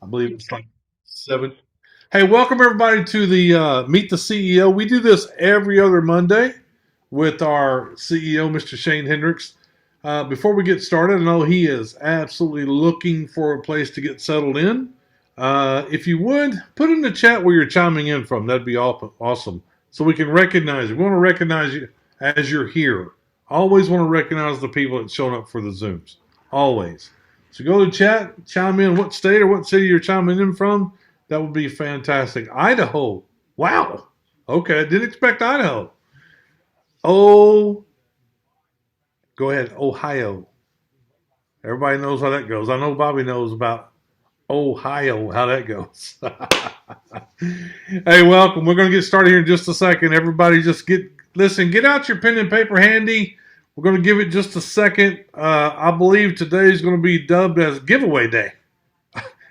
believe it's like seven. Hey, welcome everybody to the Meet the CEO. We do this every other Monday with our CEO, Mr. Shane Hendrix. Before we get started, I know he is absolutely looking for a place to get settled in. If you would, put in the chat where you're chiming in from. That'd be awesome. So we can recognize you. We want to recognize you as you're here. Always want to recognize the people that showing up for the Zooms. Always. So go to chat, chime in what state or what city you're chiming in from. That would be fantastic. Idaho. Wow. Okay, didn't expect Idaho. Oh, go ahead. Ohio. Everybody knows how that goes. I know Bobby knows about Ohio, how that goes. Hey, welcome. We're going to get started here in just a second. Everybody just get out your pen and paper handy. We're going to give it just a second. I believe today is going to be dubbed as giveaway day.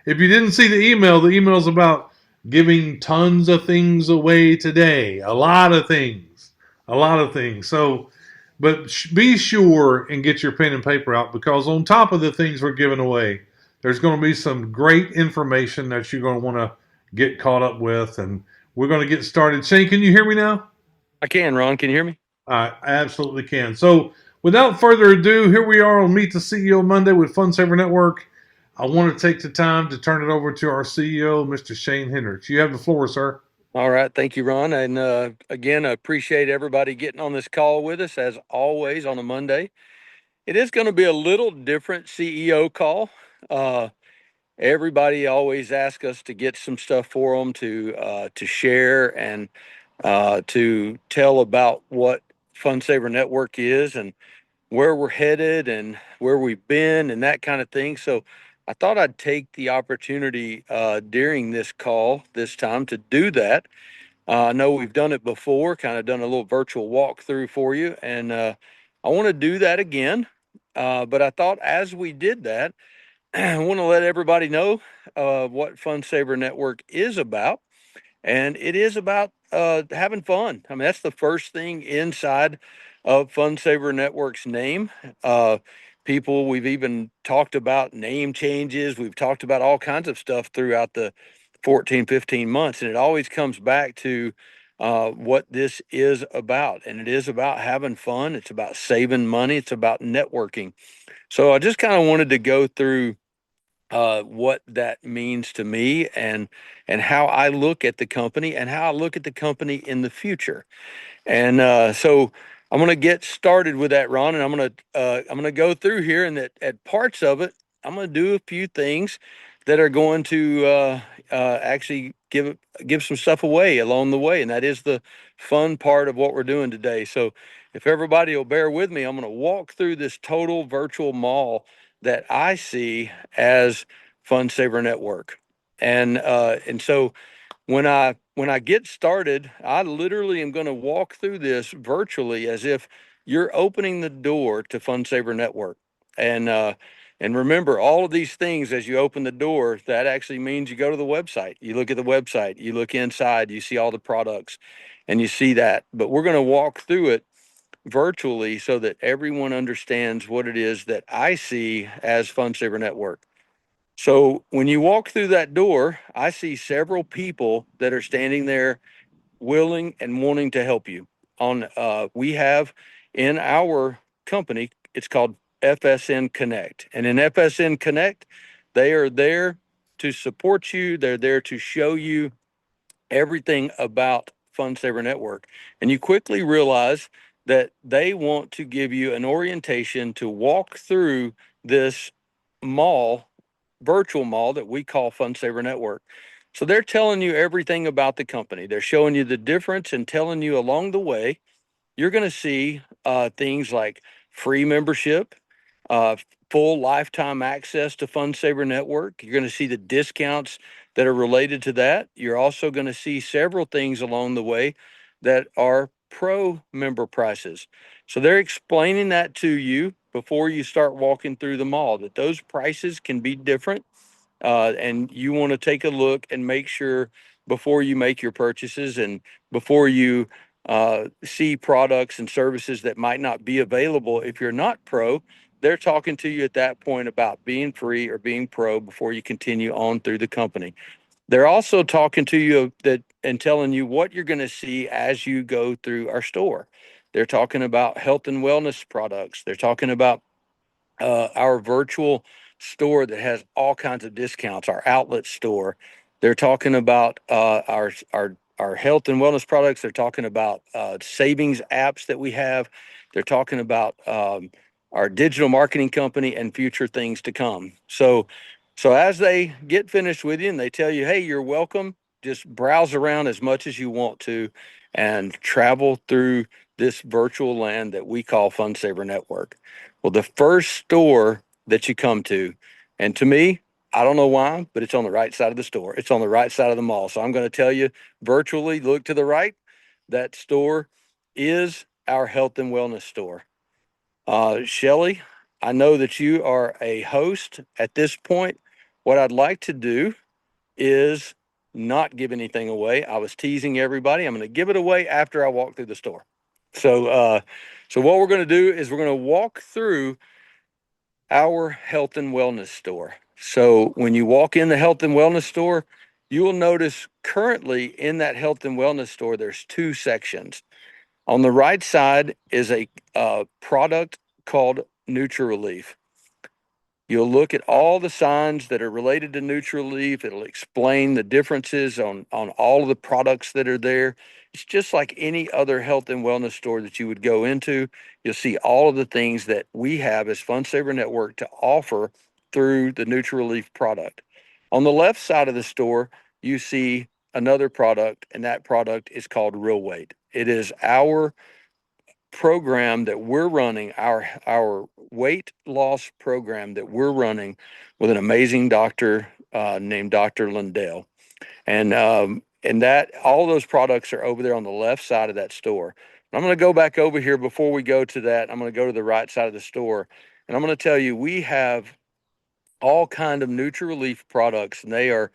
If you didn't see the email's about giving tons of things away today. A lot of things. A lot of things. So, but be sure and get your pen and paper out because on top of the things we're giving away, there's going to be some great information that you're going to want to get caught up with. And we're going to get started. Shane, can you hear me now? I can, Ron. Can you hear me? I absolutely can. So, without further ado, here we are on Meet the CEO Monday with FunSaver Network. I want to take the time to turn it over to our CEO, Mr. Shane Hendrix. You have the floor, sir. All right. Thank you, Ron. And again, I appreciate everybody getting on this call with us as always on a Monday. It is going to be a little different CEO call. Uh, Everybody always asks us to get some stuff for them to share and to tell about what FunSaver Network is and where we're headed and where we've been and that kind of thing. So I thought I'd take the opportunity during this call this time to do that. I know we've done it before, kind of done a little virtual walkthrough for you, and I want to do that again. But I thought as we did that, I want to let everybody know what FunSaver Network is about. And it is about having fun. I mean, that's the first thing inside of FunSaver Network's name. Uh, we've even talked about name changes. We've talked about all kinds of stuff throughout the 14, 15 months. And it always comes back to what this is about. And it is about having fun. It's about saving money. It's about networking. So I just kind of wanted to go through what that means to me and how I look at the company and how I look at the company in the future. And so I'm going to get started with that, Ron, and I'm going to go through here and that at parts of it, I'm going to do a few things that are going to actually give some stuff away along the way, and that is the fun part of what we're doing today. So if everybody will bear with me, I'm going to walk through this total virtual mall that I see as FunSaver Network, and so when I get started, I literally am going to walk through this virtually as if you're opening the door to FunSaver Network. And and remember, all of these things as you open the door, that actually means you go to the website. You look at the website, you look inside, you see all the products, and you see that. But we're going to walk through it virtually so that everyone understands what it is that I see as FunSaver Network. So when you walk through that door, I see several people that are standing there willing and wanting to help you. We have in our company, it's called FSN Connect. And in FSN Connect, they are there to support you. They're there to show you everything about FunSaver Network. And you quickly realize that they want to give you an orientation to walk through this mall, virtual mall that we call FunSaver Network. So they're telling you everything about the company. They're showing you the difference and telling you along the way, you're going to see things like free membership, uh, full lifetime access to FunSaver Network. You're going to see the discounts that are related to that. You're also going to see several things along the way that are pro member prices. So they're explaining that to you before you start walking through the mall, that those prices can be different. And you want to take a look and make sure before you make your purchases and before you see products and services that might not be available if you're not pro, they're talking to you at that point about being free or being pro before you continue on through the company. They're also talking to you that and telling you what you're going to see as you go through our store. They're talking about health and wellness products. They're talking about our virtual store that has all kinds of discounts, our outlet store. They're talking about our health and wellness products. They're talking about savings apps that we have. They're talking about our digital marketing company and future things to come. So as they get finished with you and they tell you, hey, you're welcome, just browse around as much as you want to and travel through this virtual land that we call FunSaver Network. Well, the first store that you come to, and to me, I don't know why, but it's on the right side of the store. It's on the right side of the mall. So I'm going to tell you virtually, look to the right. That store is our health and wellness store. Shelly, I know that you are a host at this point. What I'd like to do is not give anything away. I was teasing everybody. I'm going to give it away after I walk through the store. So what we're going to do is we're going to walk through our health and wellness store. So when you walk in the health and wellness store, you will notice currently in that health and wellness store, there's two sections. On the right side is a product called NutriRelief. You'll look at all the signs that are related to NutriLeaf. It'll explain the differences on all of the products that are there. It's just like any other health and wellness store that you would go into. You'll see all of the things that we have as FunSaver Network to offer through the NutriRelief product. On the left side of the store, you see another product, and that product is called Real Weight. It is our program that we're running, our weight loss program that we're running with an amazing doctor named Dr. Lindell. And that all those products are over there on the left side of that store. I'm going to go back over here before we go to that. I'm going to go to the right side of the store, and I'm going to tell you we have all kind of NutriRelief products, and they are,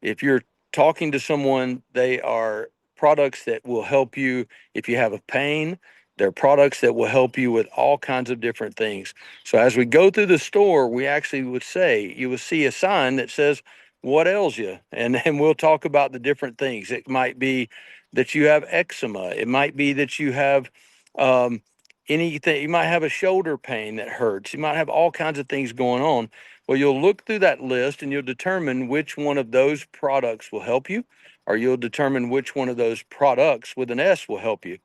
if you're talking to someone, they are products that will help you if you have a pain. They're products that will help you with all kinds of different things. So as we go through the store, we actually would say, you will see a sign that says, what ails you? And we'll talk about the different things. It might be that you have eczema. It might be that you have um, anything. You might have a shoulder pain that hurts. You might have all kinds of things going on. Well, you'll look through that list and you'll determine which one of those products will help you, or you'll determine which one of those products with an S will help you.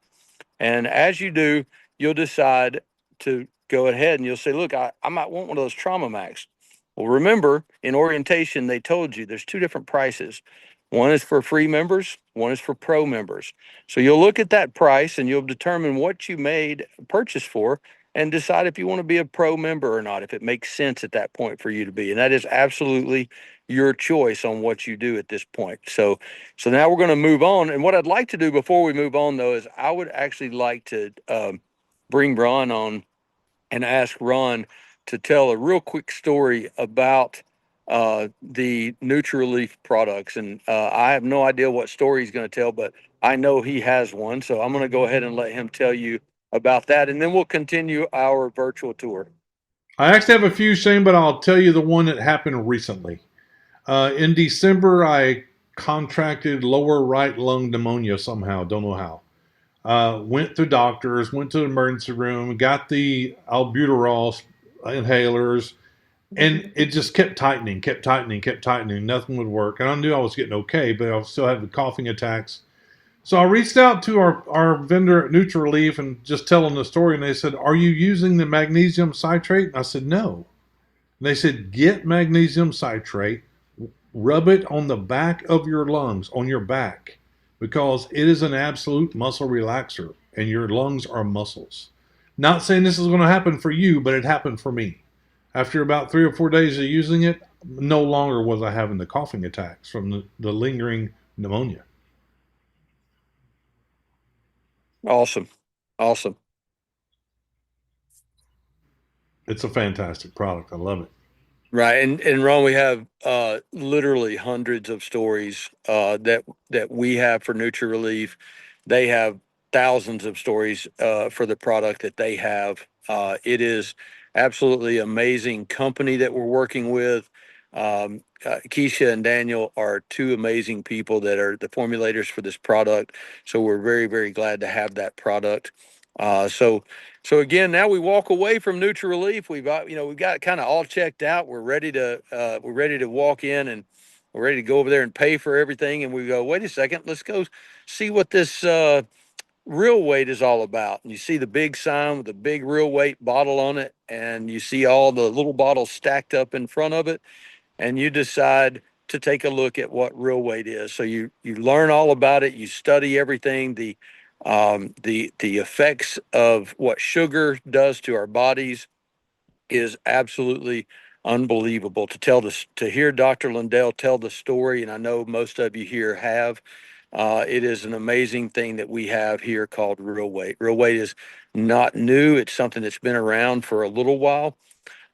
And as you do, you'll decide to go ahead and you'll say, look, I might want one of those Trauma Max. Well, remember, in orientation, they told you there's two different prices. One is for free members, one is for pro members. So you'll look at that price and you'll determine what you made a purchase for and decide if you want to be a pro member or not, if it makes sense at that point for you to be. And that is absolutely your choice on what you do at this point. So now we're going to move on. And what I'd like to do before we move on, though, is I would actually like to bring Ron on and ask Ron to tell a real quick story about the NutriRelief products. And I have no idea what story he's going to tell, but I know he has one. So I'm going to go ahead and let him tell you about that. And then we'll continue our virtual tour. I actually have a few, Shane, but I'll tell you the one that happened recently. In December, I contracted lower right lung pneumonia somehow. Don't know how. Went to doctors, went to the emergency room, got the albuterol inhalers, and it just kept tightening, kept tightening, kept tightening. Nothing would work. And I knew I was getting okay, but I still had the coughing attacks. So I reached out to our vendor at NutriRelief and just telling the story, and they said, "Are you using the magnesium citrate?" And I said, "No." And they said, "Get magnesium citrate, rub it on the back of your lungs, on your back, because it is an absolute muscle relaxer, and your lungs are muscles." Not saying this is going to happen for you, but it happened for me. After about 3 or 4 days of using it, no longer was I having the coughing attacks from the lingering pneumonia. Awesome. Awesome. It's a fantastic product. I love it. Right. And Ron, we have literally hundreds of stories that we have for NutriRelief. They have thousands of stories for the product that they have. It is absolutely amazing company that we're working with. Keisha and Daniel are two amazing people that are the formulators for this product. So we're very, very glad to have that product. So again, now we walk away from NutriRelief. We've got kind of all checked out. We're ready to walk in and we're ready to go over there and pay for everything. And we go, wait a second, let's go see what this real weight is all about. And you see the big sign with the big real weight bottle on it, and you see all the little bottles stacked up in front of it, and you decide to take a look at what real weight is. So you learn all about it, you study everything, the effects of what sugar does to our bodies is absolutely unbelievable. To hear Dr. Lundell tell the story, and I know most of you here have. It is an amazing thing that we have here called Real Weight. Real Weight is not new. It's something that's been around for a little while.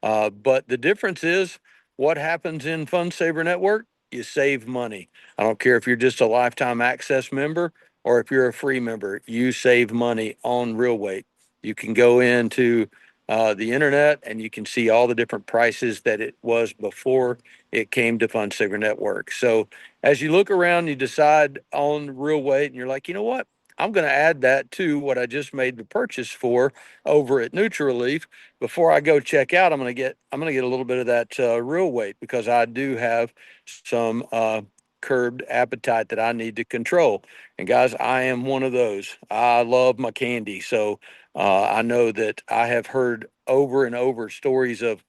But the difference is what happens in Fund Saver Network, you save money. I don't care if you're just a lifetime access member or if you're a free member, you save money on Real Weight. You can go into the internet and you can see all the different prices that it was before it came to Fund Saver Network. So as you look around, you decide on Real Weight and you're like, you know what? I'm going to add that to what I just made the purchase for over at NutriRelief. Before I go check out, I'm gonna get a little bit of that real weight because I do have some curbed appetite that I need to control. And guys, I am one of those. I love my candy, so I know that I have heard over and over stories of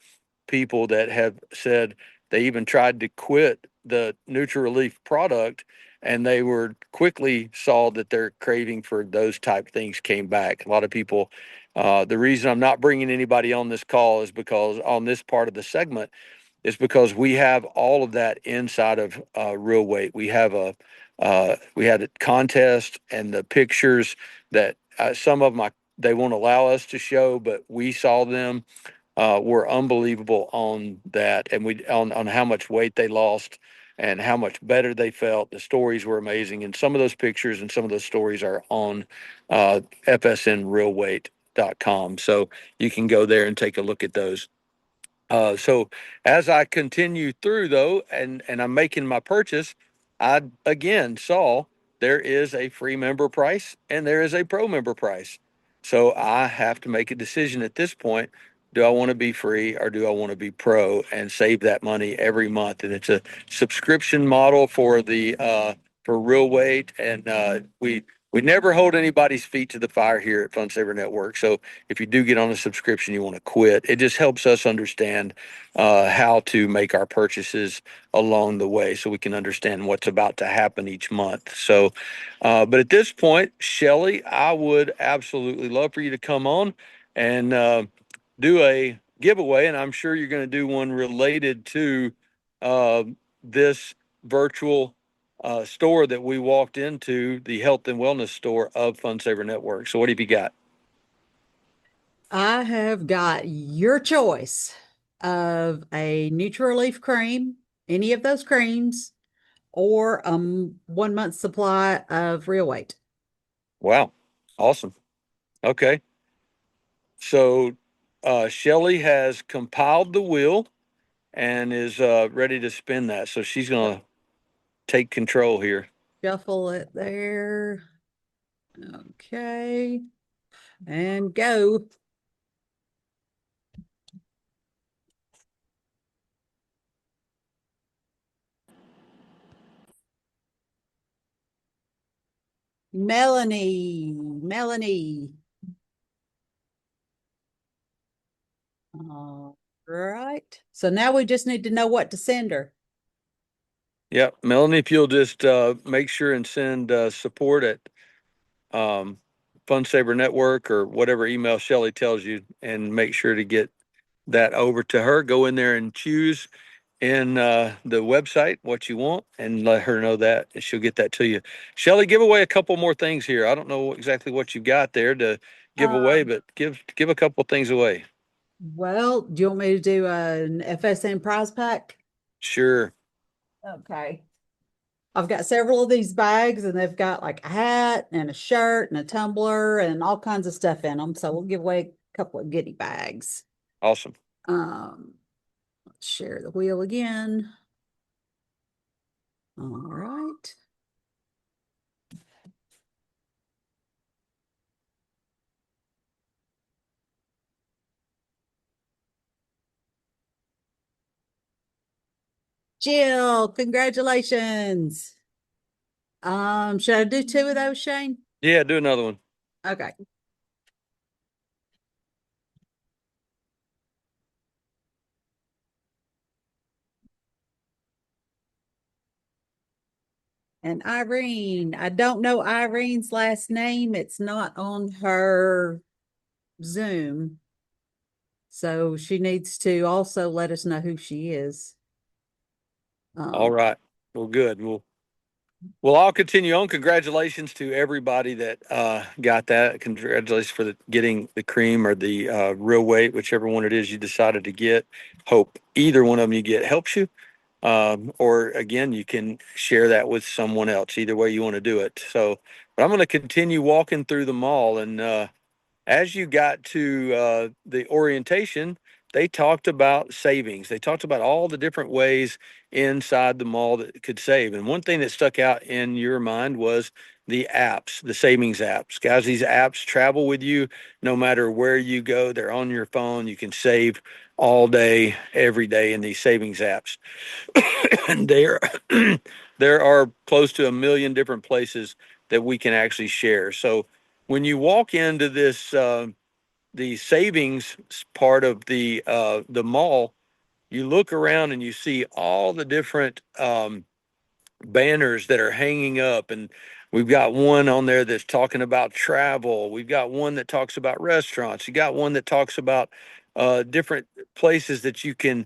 people that have said they even tried to quit the NutriRelief product and they were quickly saw that their craving for those type things came back. A lot of people, the reason I'm not bringing anybody on this call is because on this part of the segment is because we have all of that inside of Real Weight. We had a contest and the pictures that some of my they won't allow us to show, but we saw them were unbelievable on that, and we on how much weight they lost and how much better they felt. The stories were amazing, and some of those pictures and some of those stories are on fsnrealweight.com. So you can go there and take a look at those. So as I continue through though, and I'm making my purchase, I again saw there is a free member price and there is a pro member price. So I have to make a decision at this point. Do I want to be free or do I want to be pro and save that money every month? And it's a subscription model for Real Weight, and we never hold anybody's feet to the fire here at Fun Saver Network. So if you do get on a subscription, you want to quit. It just helps us understand how to make our purchases along the way so we can understand what's about to happen each month. So, but at this point, Shelly, I would absolutely love for you to come on and do a giveaway. And I'm sure you're going to do one related to uh, this virtual store that we walked into, the health and wellness store of Fun Saver Network. So, what have you got? I have got your choice of a neutral leaf cream, any of those creams, or 1 month supply of real weight. Wow. Awesome. Okay. So Shelly has compiled the wheel and is ready to spin that. So she's going to take control here. Shuffle it there. Okay. And go. Melanie. All right. So now we just need to know what to send her. Yep. Melanie, if you'll just make sure and send support at um, Fun Saver Network or whatever email Shelly tells you, and make sure to get that over to her. Go in there and choose in the website what you want and let her know that, and she'll get that to you. Shelly, give away a couple more things here. I don't know exactly what you've got there to give away, but give a couple things away. Well, do you want me to do an FSN prize pack? Sure. Okay. I've got several of these bags and they've got like a hat and a shirt and a tumbler and all kinds of stuff in them. So we'll give away a couple of goodie bags. Awesome. Let's share the wheel again. All right. Jill, congratulations. Should I do two of those, Shane? Yeah, do another one. Okay. And Irene, I don't know Irene's last name. It's not on her Zoom. So she needs to also let us know who she is. All right. Well, good. Well, I'll continue on. Congratulations to everybody that got that. Congratulations for getting the cream or the real weight, whichever one it is you decided to get. Hope either one of them you get helps you. Or again, you can share that with someone else. Either way you want to do it. So, but I'm going to continue walking through the mall, and as you got to the orientation, they talked about savings. They talked about all the different ways inside the mall that could save. And one thing that stuck out in your mind was the apps, the savings apps. Guys, these apps travel with you no matter where you go. They're on your phone. You can save all day, every day in these savings apps. And there are close to 1 million different places that we can actually share. So when you walk into this the savings part of the mall, you look around and you see all the different banners that are hanging up, and we've got one on there that's talking about travel. We've got one that talks about restaurants. You got one that talks about different places that you can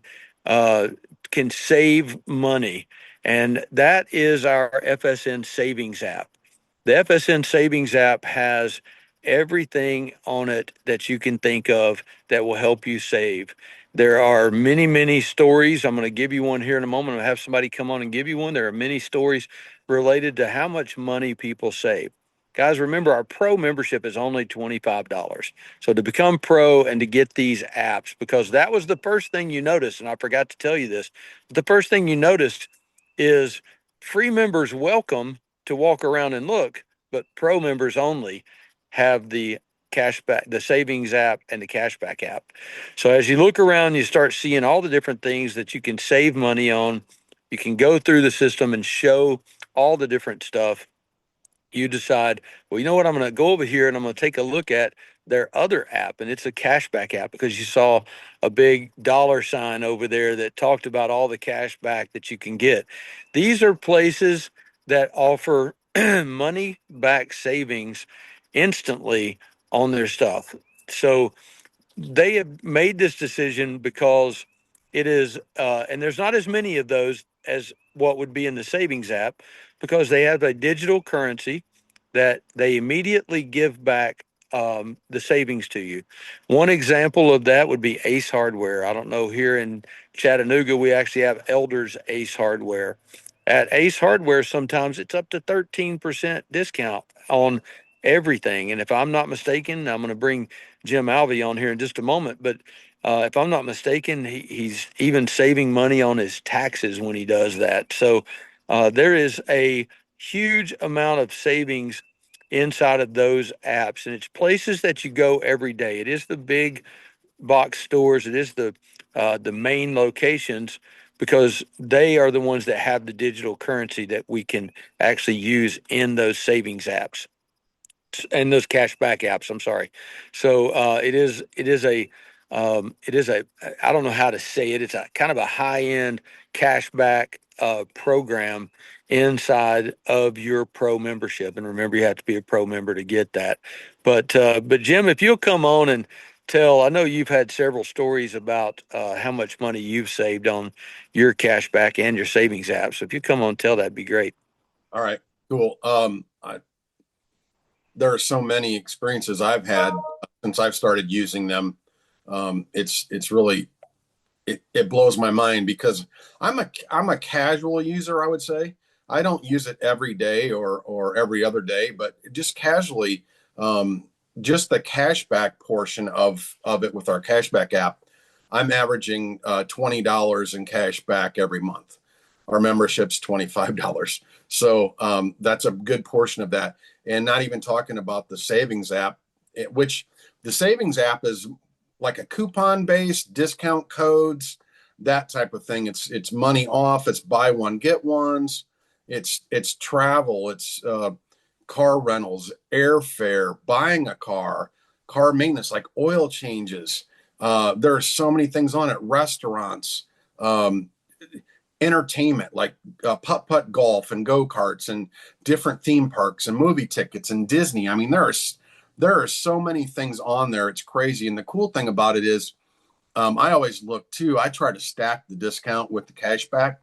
save money, and that is our FSN savings app. The FSN savings app has everything on it that you can think of that will help you save. There are many, many stories. I'm going to give you one here in a moment. I'll have somebody come on and give you one. There are many stories related to how much money people save. Guys, remember our pro membership is only $25. So to become pro and to get these apps, because that was the first thing you noticed, and I forgot to tell you this, the first thing you noticed is free members welcome to walk around and look, but pro members only have the cashback, the savings app and the cashback app. So as you look around, you start seeing all the different things that you can save money on. You can go through the system and show all the different stuff. You decide, well, you know what, I'm going to go over here and I'm going to take a look at their other app, and it's a cashback app because you saw a big dollar sign over there that talked about all the cash back that you can get. These are places that offer money back savings instantly on their stuff. So they have made this decision because it is, and there's not as many of those as what would be in the savings app, because they have a digital currency that they immediately give back the savings to you. One example of that would be Ace Hardware. I don't know, here in Chattanooga, we actually have Elders Ace Hardware. At Ace Hardware, sometimes it's up to 13% discount on everything. And if I'm not mistaken, I'm going to bring Jim Alvey on here in just a moment, but if I'm not mistaken, he's even saving money on his taxes when he does that. So there is a huge amount of savings inside of those apps, and it's places that you go every day. It is the big box stores. It is the main locations, because they are the ones that have the digital currency that we can actually use in those savings apps and those cashback apps. I'm sorry. So it is a I don't know how to say it. It's a kind of a high end cashback program inside of your pro membership. And remember, you have to be a pro member to get that. But Jim, if you'll come on and tell, I know you've had several stories about how much money you've saved on your cashback and your savings apps. So if you come on and tell, that'd be great. All right, cool. There are so many experiences I've had since I've started using them. It's really it blows my mind because I'm a casual user, I would say. I don't use it every day or every other day, but just casually, just the cashback portion of it with our cashback app. I'm averaging $20 in cash back every month. Our membership's $25. So that's a good portion of that. And not even talking about the savings app, which the savings app is like a coupon based discount codes, that type of thing. It's money off, it's buy one, get ones, it's travel, it's car rentals, airfare, buying a car maintenance, like oil changes. There are so many things on it, restaurants, um, entertainment, like putt-putt golf and go-karts and different theme parks and movie tickets and Disney. I mean, there are so many things on there. It's crazy. And the cool thing about it is I always look too, I try to stack the discount with the cash back.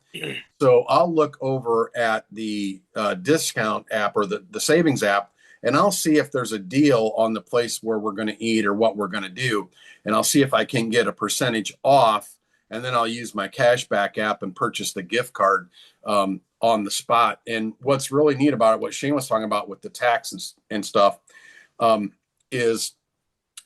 So I'll look over at the discount app or the savings app, and I'll see if there's a deal on the place where we're going to eat or what we're going to do. And I'll see if I can get a percentage off. And then I'll use my cashback app and purchase the gift card on the spot. And what's really neat about it, what Shane was talking about with the tax and stuff, is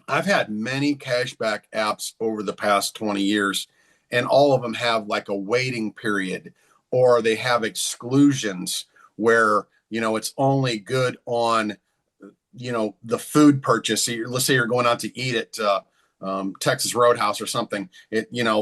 I've had many cashback apps over the past 20 years, and all of them have like a waiting period, or they have exclusions where, it's only good on, the food purchase. Let's say you're going out to eat at Texas Roadhouse or something.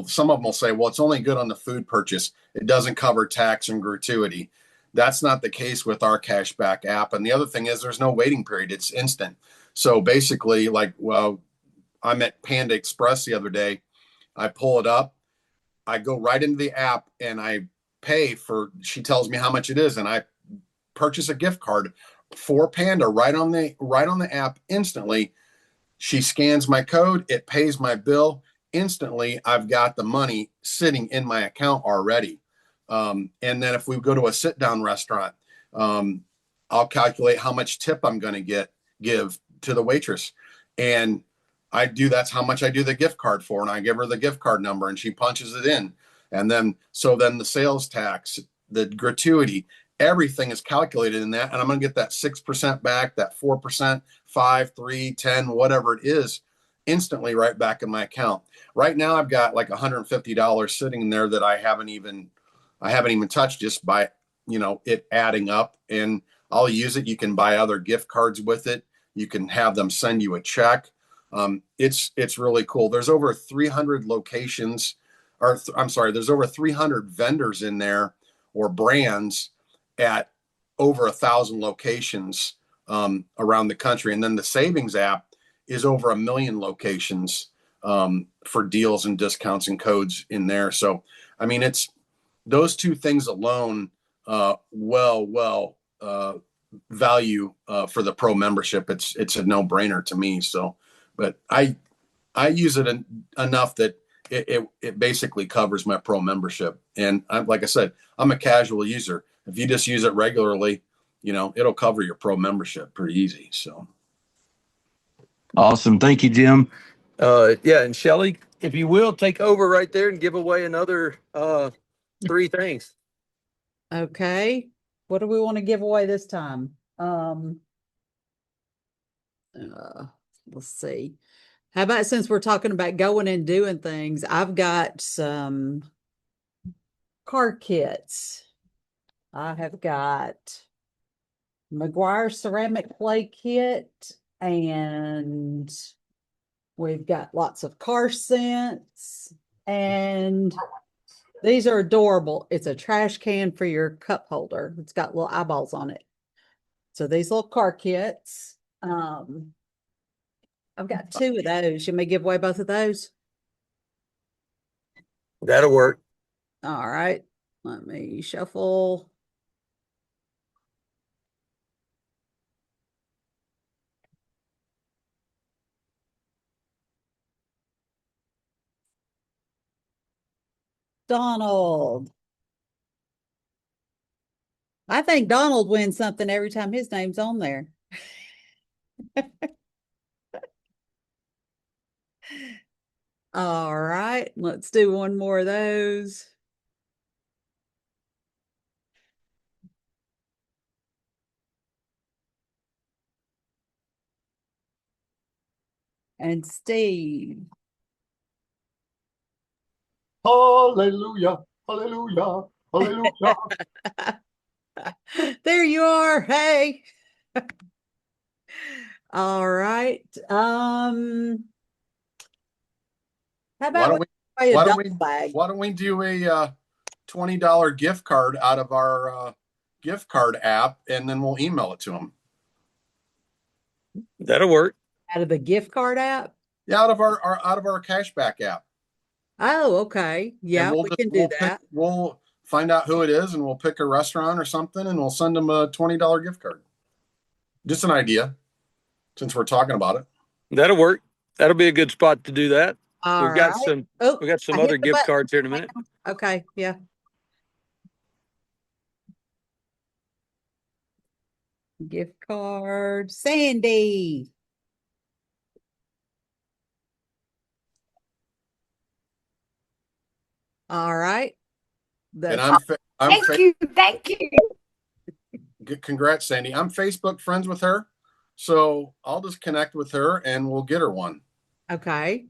Some of them will say, well, it's only good on the food purchase. It doesn't cover tax and gratuity. That's not the case with our cashback app. And the other thing is there's no waiting period. It's instant. So basically, I'm at Panda Express the other day. I pull it up. I go right into the app and I pay for, she tells me how much it is. And I purchase a gift card for Panda right on the app instantly. She scans my code. It pays my bill instantly. I've got the money sitting in my account already. And then if we go to a sit down restaurant, I'll calculate how much tip I'm going to give to the waitress. And that's how much I do the gift card for. And I give her the gift card number and she punches it in. And then the sales tax, the gratuity, everything is calculated in that. And I'm going to get that 6% back, that 4%, 5, 3, 10, whatever it is, instantly right back in my account. Right now I've got like $150 sitting in there that I haven't even touched, just by, it adding up, and I'll use it. You can buy other gift cards with it. You can have them send you a check. It's really cool. There's over 300 locations, there's over 300 vendors in there, or brands, at over 1,000 locations around the country. And then the savings app is over 1 million locations for deals and discounts and codes in there. So, I mean, it's those two things alone, value for the pro membership. It's a no-brainer to me. So, but I use it enough that it basically covers my pro membership. And like I said, I'm a casual user. If you just use it regularly, it'll cover your pro membership pretty easy. So Awesome. Thank you, Jim. Yeah, and Shelly, if you will, take over right there and give away another 3 things. Okay. What do we want to give away this time? Let's see. How about, since we're talking about going and doing things, I've got some card kits. I have got McGuire ceramic play kit, and we've got lots of car scents, and these are adorable. It's a trash can for your cup holder. It's got little eyeballs on it. So these little car kits. I've got 2 of those. You may give away both of those. That'll work. All right. Let me shuffle. Donald. I think Donald wins something every time his name's on there. All right, let's do one more of those. And Steve. Hallelujah, hallelujah, hallelujah. There you are. Hey. All right. How Why about don't we we buy a why don't duffel we bag? why don't we do a $20 gift card out of our gift card app, and then we'll email it to them. That'll work. Out of the gift card app? Yeah, out of our cashback app. Oh, okay. And Yeah, we can do that. we'll find out who it is, and we'll pick a restaurant or something, and we'll send them a $20 gift card. Just an idea, since we're talking about it. That'll work. That'll be a good spot to do that. All We've got right. some Oh, we got some I hit other the gift button. cards here in a minute. Okay, yeah. Gift card, Sandy. All right. And Thank you. Congrats, Sandy. I'm Facebook friends with her, so I'll just connect with her and we'll get her one. Okay.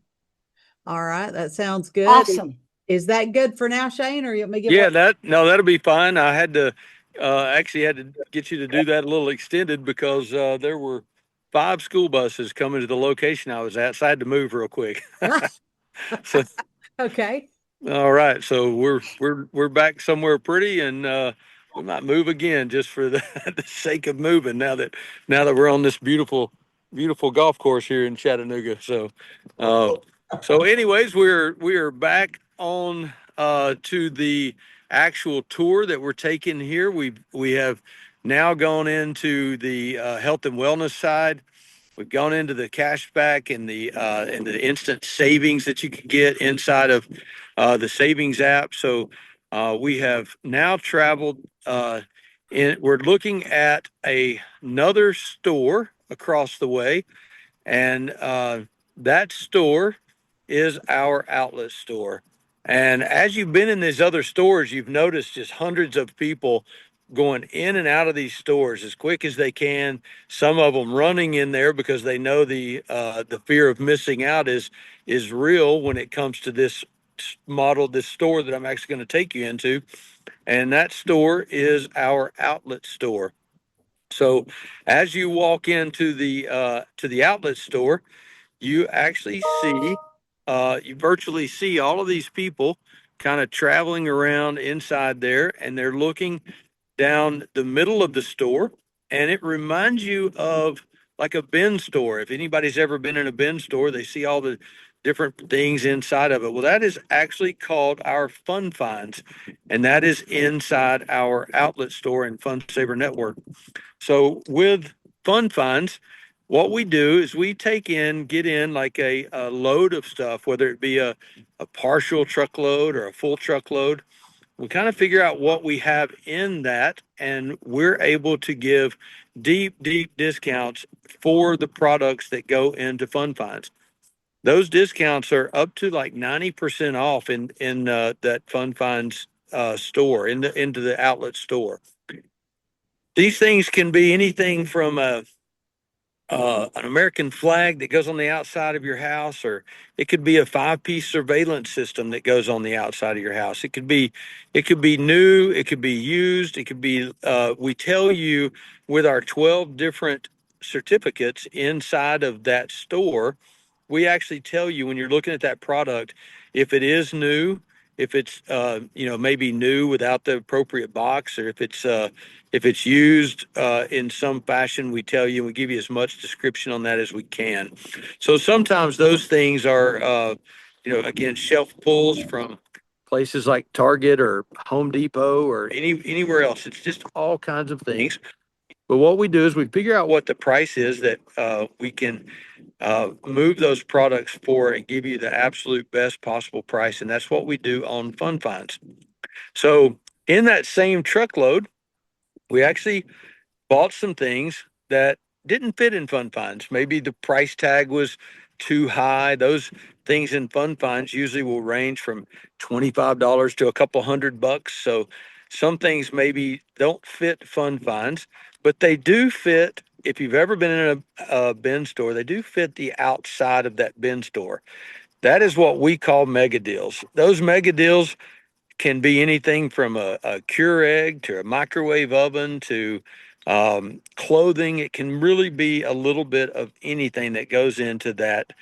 All right, that sounds good. Awesome. Is that good for now, Shane, or you want me to give Yeah, one? that'll be fine. I had to actually had to get you to do that a little extended because there were 5 school buses coming to the location I was at, so I had to move real quick. So Okay. all right, so we're back somewhere pretty, and we might move again just for the sake of moving. Now that we're on this beautiful golf course here in Chattanooga. So anyways, we are back on to the actual tour that we're taking here. We have now gone into the health and wellness side. We've gone into the cashback and the instant savings that you can get inside of the savings app. So we have now traveled. We're looking at another store across the way, and that store is our outlet store. And as you've been in these other stores, you've noticed just hundreds of people going in and out of these stores as quick as they can. Some of them running in there because they know the fear of missing out is real when it comes to this this store that I'm actually going to take you into. And that store is our outlet store. So as you walk into the outlet store, you actually see you virtually see all of these people kind of traveling around inside there, and they're looking down the middle of the store, and it reminds you of like a bin store. If anybody's ever been in a bin store, they see all the different things inside of it. Well, that is actually called our Fun Finds, and that is inside our outlet store and Fun Saver Network. So with Fun Finds, what we do is we get in like a load of stuff, whether it be a partial truckload or a full truckload. We kind of figure out what we have in that, and we're able to give deep, deep discounts for the products that go into Fun Finds. Those discounts are up to like 90% off in that Fun Finds store into the outlet store. These things can be anything from an American flag that goes on the outside of your house, or it could be a 5-piece surveillance system that goes on the outside of your house. It could be new, it could be used, it could be. We tell you with our 12 different certificates inside of that store, we actually tell you when you're looking at that product if it is new, if it's maybe new without the appropriate box, or if it's used in some fashion. We tell you, we give you as much description on that as we can. So sometimes those things are again, shelf pulls from places like Target or Home Depot or anywhere else. It's just all kinds of things. But what we do is we figure out what the price is that we can move those products for and give you the absolute best possible price. And that's what we do on Fun Finds. So in that same truckload, we actually bought some things that didn't fit in Fun Finds. Maybe the price tag was too high. Those things in Fun Finds usually will range from $25 to a couple $100. So some things maybe don't fit Fun Finds, but they do fit. If you've ever been in a bin store, they do fit the outside of that bin store. That is what we call mega deals. Those mega deals can be anything from a Keurig to a microwave oven to clothing. It can really be a little bit of anything that goes into that,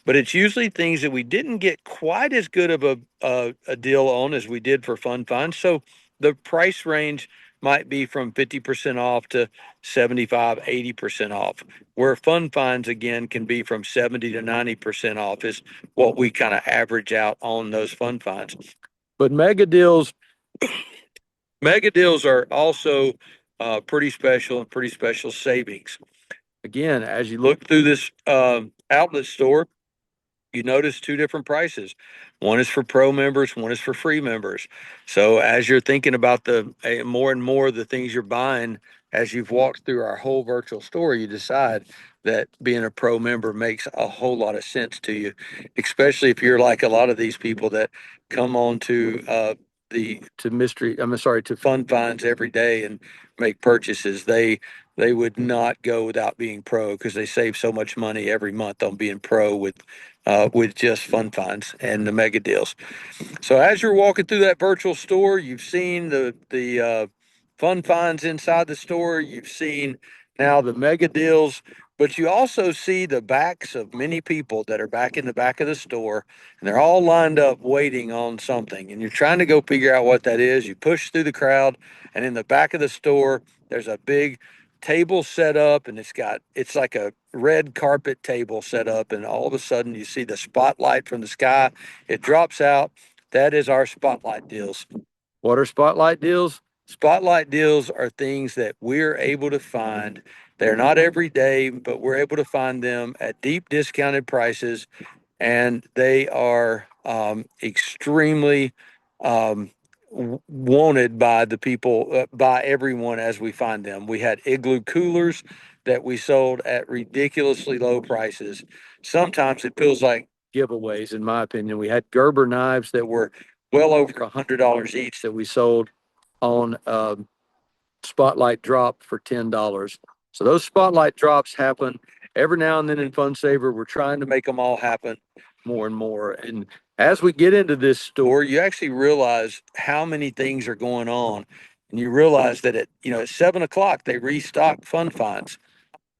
but it's usually things that we didn't get quite as good of a deal on as we did for Fun Finds. So the price range might be from 50% off to 75, 80% off, where Fun Finds again can be from 70 to 90% off is what we kind of average out on those Fun Finds. But mega deals are also pretty special and pretty special savings. Again, as you look through this outlet store, you notice two different prices. One is for pro members, one is for free members. So as you're thinking about the more and more the things you're buying, as you've walked through our whole virtual store, you decide that being a pro member makes a whole lot of sense to you, especially if you're like a lot of these people that come on to to Fun Finds every day and make purchases. They would not go without being pro because they save so much money every month on being pro with just Fun Finds and the mega deals. So as you're walking through that virtual store, you've seen the Fun Finds inside the store. You've seen now the mega deals, but you also see the backs of many people that are back in the back of the store, and they're all lined up waiting on something. And you're trying to go figure out what that is. You push through the crowd, and in the back of the store, there's a big table set up, and it's like a red carpet table set up, and all of a sudden you see the spotlight from the sky. It drops out. That is our spotlight deals. What are spotlight deals? Spotlight deals are things that we're able to find. They're not every day, but we're able to find them at deep discounted prices, and they are extremely wanted by the people, by everyone as we find them. We had igloo coolers that we sold at ridiculously low prices. Sometimes it feels like giveaways, in my opinion. We had Gerber knives that were well over $100 each that we sold on Spotlight Drop for $10. So those Spotlight Drops happen every now and then in Fun Saver. We're trying to make them all happen more and more. And as we get into this store, you actually realize how many things are going on. And you realize that at 7 o'clock, they restock Fun Finds.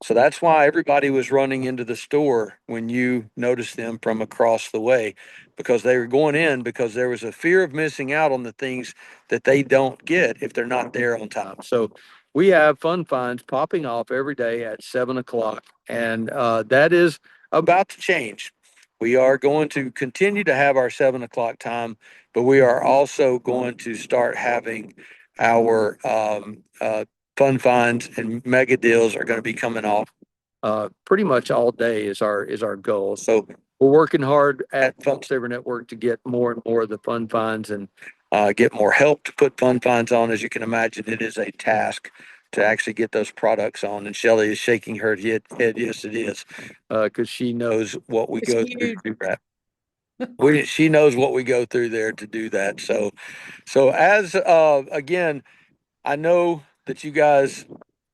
So that's why everybody was running into the store when you noticed them from across the way, because they were going in because there was a fear of missing out on the things that they don't get if they're not there on time. So we have Fun Finds popping off every day at 7 o'clock, and that is about to change. We are going to continue to have our 7 o'clock time, but we are also going to start having our Fun Finds and mega deals are going to be coming off pretty much all day is our goal. So we're working hard at Fun Saver Network to get more and more of the Fun Finds and get more help to put Fun Finds on. As you can imagine, it is a task to actually get those products on. And Shelly is shaking her head. Yes, it is, because she knows what we It's go through huge. to do that. She knows what we go through there to do that. So as again, I know that you guys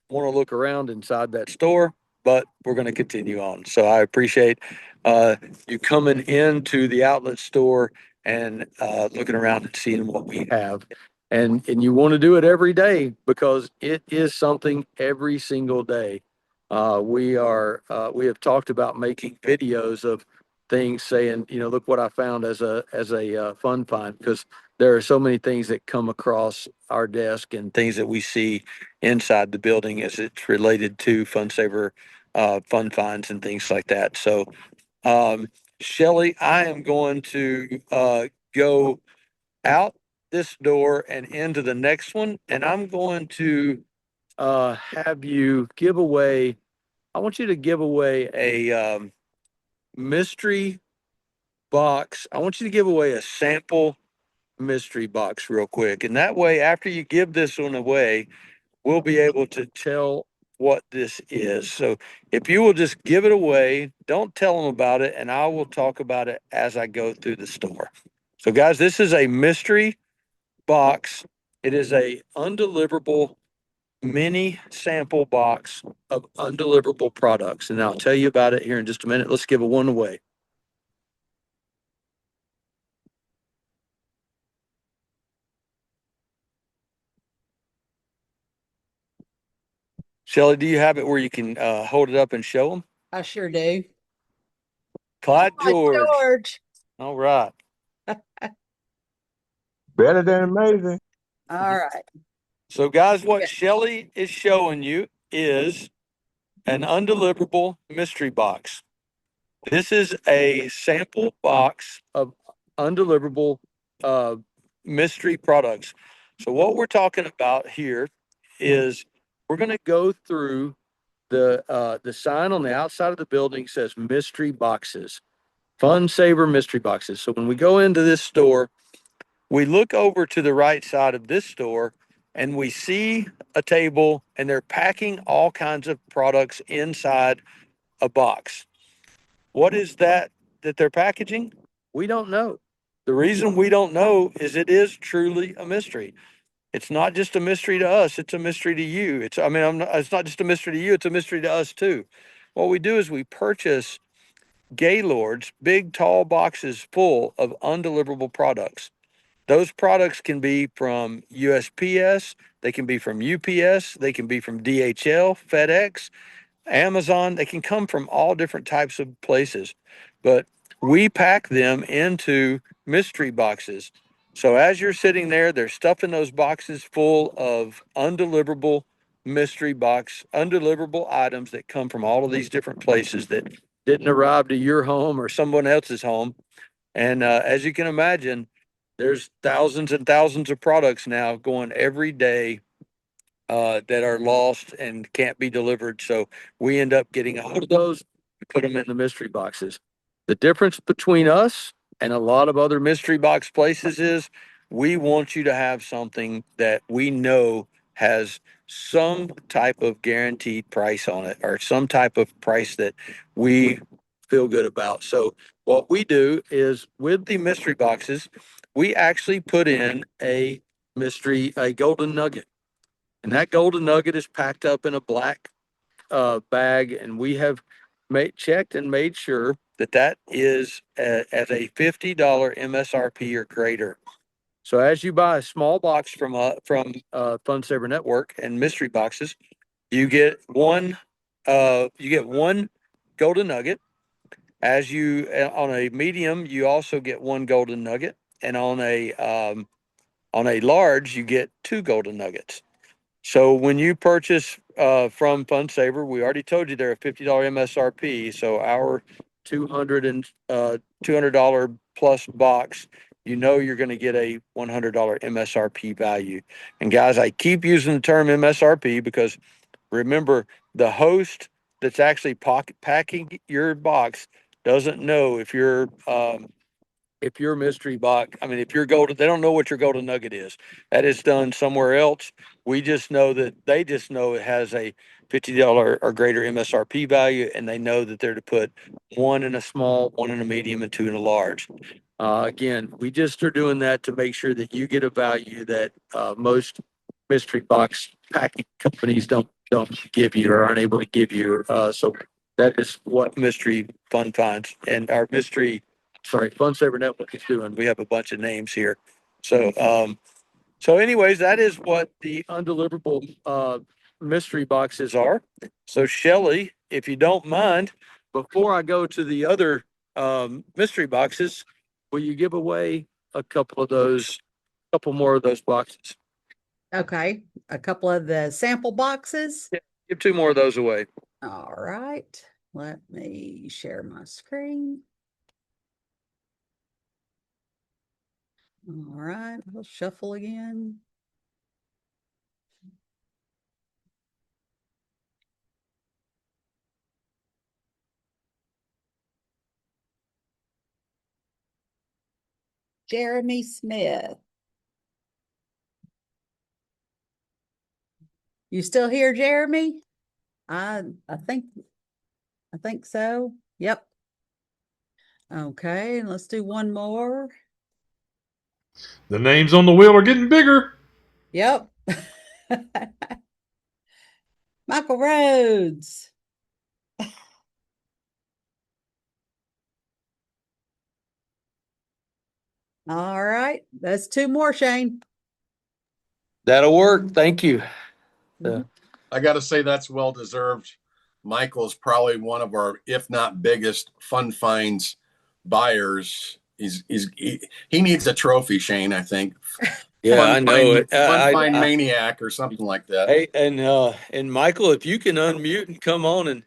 want to look around inside that store, but we're going to continue on. So I appreciate you coming into the outlet store and looking around and seeing what we have. And you want to do it every day because it is something every single day. We have talked about making videos of things saying, look what I found as a Fun Find, because there are so many things that come across our desk and things that we see inside the building as it's related to Fun Saver, Fun Finds and things like that. So, Shelly, I am going to go out this door and into the next one, and I'm going to have you give away. I want you to give away a mystery box. I want you to give away a sample mystery box real quick. And that way, after you give this one away, we'll be able to tell what this is. So if you will just give it away, don't tell them about it, and I will talk about it as I go through the store. So guys, this is a mystery box. It is a undeliverable mini sample box of undeliverable products. And I'll tell you about it here in just a minute. Let's give one away. Shelley, do you have it where you can hold it up and show them? I sure do. Clyde Hi, George. George. All right. Better than amazing. All right. So, guys, what Yeah. Shelley is showing you is an undeliverable mystery box. This is a sample box of undeliverable mystery products. So, what we're talking about here is we're going to go through the sign on the outside of the building says mystery boxes, Fun Saver mystery boxes. So, when we go into this store, we look over to the right side of this store and we see a table and they're packing all kinds of products inside a box. What is that they're packaging? We don't know. The reason we don't know is it is truly a mystery. It's not just a mystery to us, it's a mystery to you. It's not just a mystery to you, it's a mystery to us too. What we do is we purchase Gaylords, big tall boxes full of undeliverable products. Those products can be from USPS, they can be from UPS, they can be from DHL, FedEx, Amazon. They can come from all different types of places, but we pack them into mystery boxes. So as you're sitting there, they're stuffing those boxes full of undeliverable items that come from all of these different places that didn't arrive to your home or someone else's home. And as you can imagine, there's thousands and thousands of products now going every day that are lost and can't be delivered. So we end up getting a hold of those, we put them in the mystery boxes. The difference between us and a lot of other mystery box places is we want you to have something that we know has some type of guaranteed price on it or some type of price that we feel good about. So what we do is with the mystery boxes, we actually put in a golden nugget. And that golden nugget is packed up in a black bag, and we have checked and made sure that that is at a $50 MSRP or greater. So as you buy a small box from Fun Saver Network and mystery boxes, you get one golden nugget. As you on a medium, you also get one golden nugget, and on a large, you get two golden nuggets. So when you purchase from Fun Saver, we already told you they're a $50 MSRP. So our $200 plus box, you know you're going to get a $100 MSRP value. And guys, I keep using the term MSRP because remember, the host that's actually packing your box doesn't know if your mystery box, if your golden, they don't know what your golden nugget is. That is done somewhere else. We just know that they just know it has a $50 or greater MSRP value, and they know that they're to put one in a small, one in a medium, and two in a large. Again, we just are doing that to make sure that you get a value that most mystery box packing companies don't give you or aren't able to give you. So that is what Mystery Fun finds, and our Fun Saver Network is doing. We have a bunch of names here. So anyways, that is what the undeliverable mystery boxes are. So Shelley, if you don't mind, before I go to the other mystery boxes, will you give away a couple more of those boxes? Okay. A couple of the sample boxes. Yeah, give two more of those away. All right. Let me share my screen. All right. We'll shuffle again. Jeremy Smith. You still here, Jeremy? I think so. Yep. Okay, let's do one more. The names on the wheel are getting bigger. Yep. Michael Rhodes. All right, that's two more, Shane. That'll work. Thank you. Mhm. I got to say that's well deserved. Michael is probably one of our, if not biggest, fun finds buyers. He needs a trophy, Shane. I think. Yeah, I know it. Fun find maniac or something like that. Hey, and Michael, if you can unmute and come on and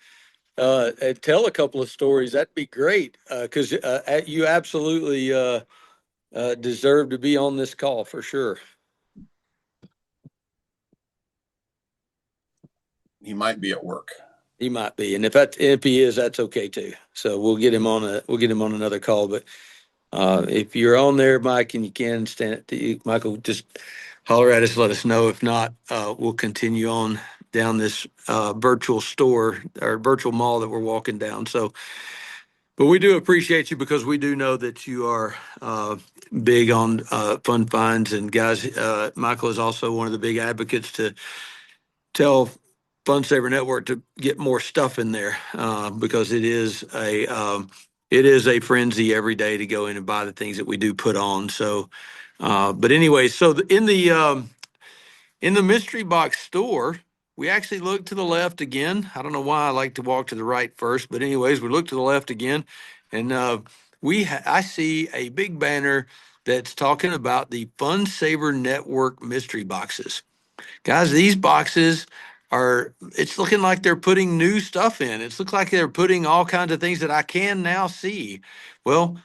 tell a couple of stories, that'd be great. Because you absolutely deserve to be on this call for sure. He might be at work. He might be, and if he is, that's okay too. So we'll get him on another call. But if you're on there, Mike, and you can Michael, just holler at us, let us know. If not, we'll continue on down this virtual store or virtual mall that we're walking down. So, but we do appreciate you because we do know that you are big on fun finds. And guys, Michael is also one of the big advocates to tell Funsaver Network to get more stuff in there because it is a frenzy every day to go in and buy the things that we do put on. So, but anyway, so in the mystery box store, we actually look to the left again. I don't know why I like to walk to the right first, but anyways, we look to the left again, and I see a big banner that's talking about the Funsaver Network mystery boxes. Guys, these boxes it's looking like they're putting new stuff in. It's looked like they're putting all kinds of things that I can now see. Well,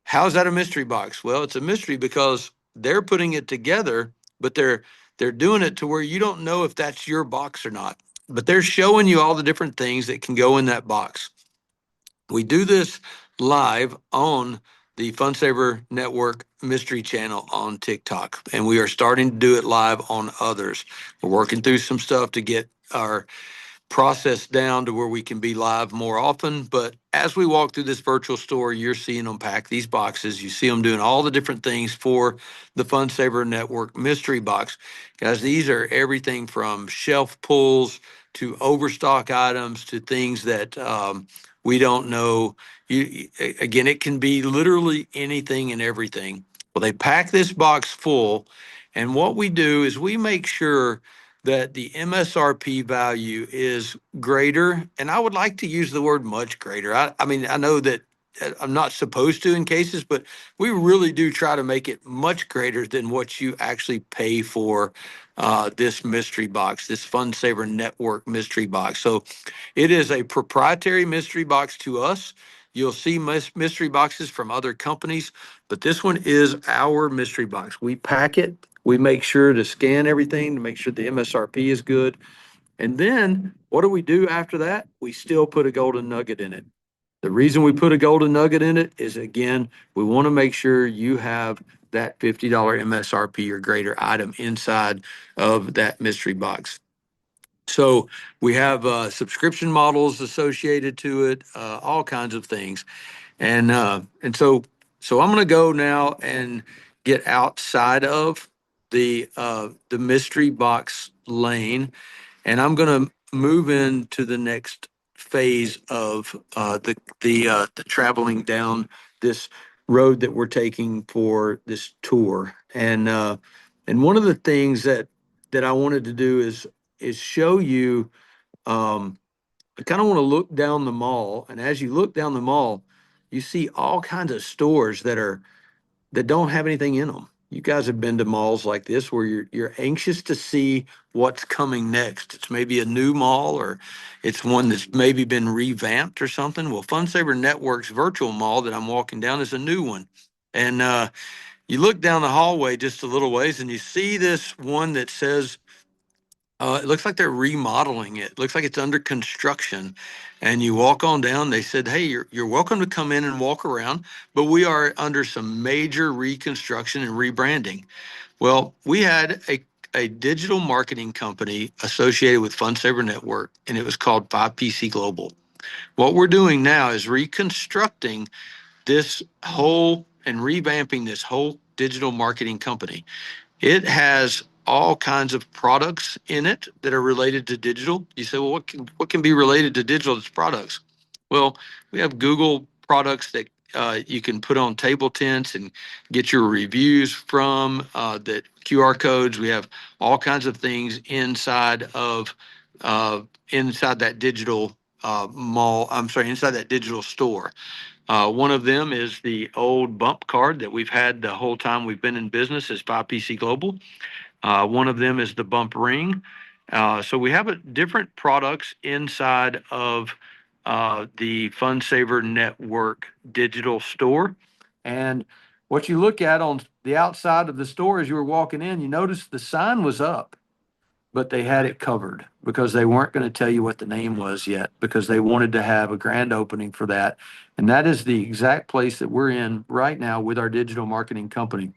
how's that a mystery box? Well, it's a mystery because they're putting it together, but they're doing it to where you don't know if that's your box or not. But they're showing you all the different things that can go in that box. We do this live on the Funsaver Network Mystery Channel on TikTok, and we are starting to do it live on others. We're working through some stuff to get our process down to where we can be live more often. But as we walk through this virtual store, you're seeing them pack these boxes. You see them doing all the different things for the Funsaver Network mystery box. Guys, these are everything from shelf pulls to overstock items to things that we don't know. Again, it can be literally anything and everything. Well, they pack this box full. And what we do is we make sure that the MSRP value is greater. And I would like to use the word much greater. I mean, I know that I'm not supposed to in cases, but we really do try to make it much greater than what you actually pay for this mystery box, this Funsaver Network mystery box. So it is a proprietary mystery box to us. You'll see mystery boxes from other companies, but this one is our mystery box. We pack it. We make sure to scan everything to make sure the MSRP is good. And then what do we do after that? We still put a golden nugget in it. The reason we put a golden nugget in it is, again, we want to make sure you have that $50 MSRP or greater item inside of that mystery box. So we have subscription models associated to it, all kinds of things. And so I'm going to go now and get outside of the mystery box lane, and I'm going to move into the next phase of the traveling down this road that we're taking for this tour. And one of the things that I wanted to do is show you. I kind of want to look down the mall, and as you look down the mall, you see all kinds of stores that don't have anything in them. You guys have been to malls like this where you're anxious to see what's coming next. It's maybe a new mall or it's one that's maybe been revamped or something. Well, Funsaver Network's virtual mall that I'm walking down is a new one. And you look down the hallway just a little ways and you see this one that says it looks like they're remodeling it. Looks like it's under construction. And you walk on down, they said, "Hey, you're welcome to come in and walk around, but we are under some major reconstruction and rebranding." Well, we had a digital marketing company associated with Funsaver Network, and it was called 5PC Global. What we're doing now is reconstructing this whole and revamping this whole digital marketing company. It has all kinds of products in it that are related to digital. You say, well, what can be related to digital as products? Well, we have Google products that you can put on table tents and get your reviews from that QR codes. We have all kinds of things inside of inside that digital inside that digital store. One of them is the old bump card that we've had the whole time we've been in business as 5PC Global. One of them is the bump ring. So we have different products inside of the Fun Saver Network digital store. And what you look at on the outside of the store as you were walking in, you notice the sign was up, but they had it covered because they weren't going to tell you what the name was yet because they wanted to have a grand opening for that. And that is the exact place that we're in right now with our digital marketing company.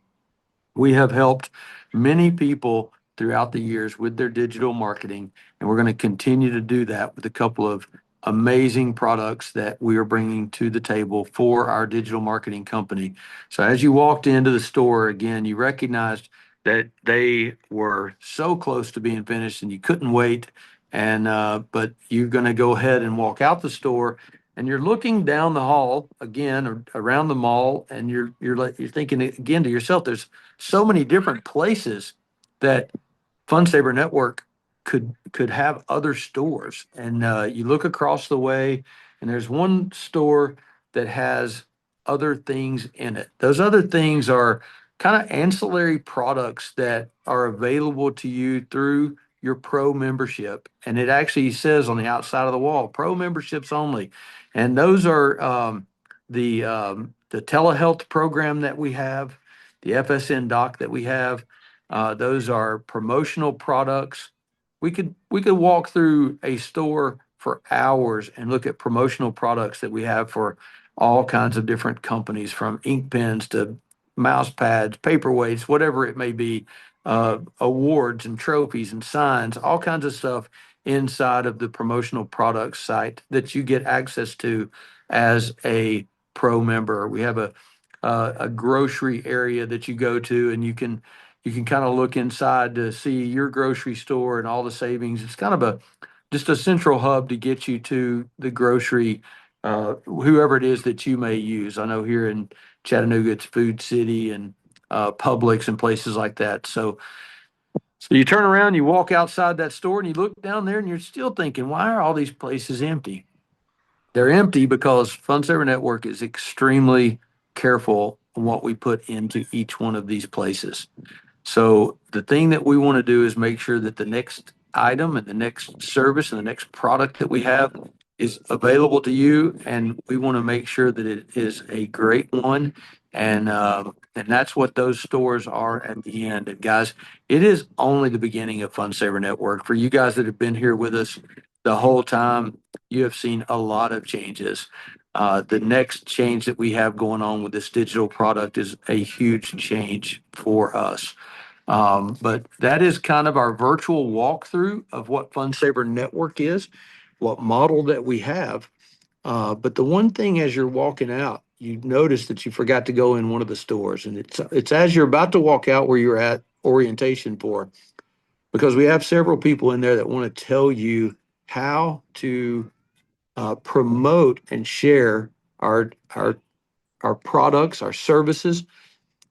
We have helped many people throughout the years with their digital marketing, and we're going to continue to do that with a couple of amazing products that we are bringing to the table for our digital marketing company. So as you walked into the store, again, you recognized that they were so close to being finished and you couldn't wait. And but you're going to go ahead and walk out the store and you're looking down the hall again or around the mall, and you're thinking again to yourself, there's so many different places that Fun Saver Network could have other stores. And you look across the way, and there's one store that has other things in it. Those other things are kind of ancillary products that are available to you through your pro membership. And it actually says on the outside of the wall, pro memberships only. And those are the telehealth program that we have, the FSN doc that we have. Those are promotional products. We could walk through a store for hours and look at promotional products that we have for all kinds of different companies, from ink pens to mouse pads, paperweights, whatever it may be, awards and trophies and signs, all kinds of stuff inside of the promotional products site that you get access to as a pro member. We have a grocery area that you go to, and you can kind of look inside to see your grocery store and all the savings. It's kind of just a central hub to get you to the grocery, whoever it is that you may use. I know here in Chattanooga, it's Food City and Publix and places like that. So you turn around, you walk outside that store, and you look down there, and you're still thinking, why are all these places empty? They're empty because Fun Saver Network is extremely careful on what we put into each one of these places. So the thing that we want to do is make sure that the next item and the next service and the next product that we have is available to you, and we want to make sure that it is a great one. And that's what those stores are at the end. And guys, it is only the beginning of Fun Saver Network. For you guys that have been here with us the whole time, you have seen a lot of changes. The next change that we have going on with this digital product is a huge change for us. But that is kind of our virtual walkthrough of what Fun Saver Network is, what model that we have. But the one thing as you're walking out, you notice that you forgot to go in one of the stores, and it's as you're about to walk out where you're at orientation for, because we have several people in there that want to tell you how to promote and share our products, our services.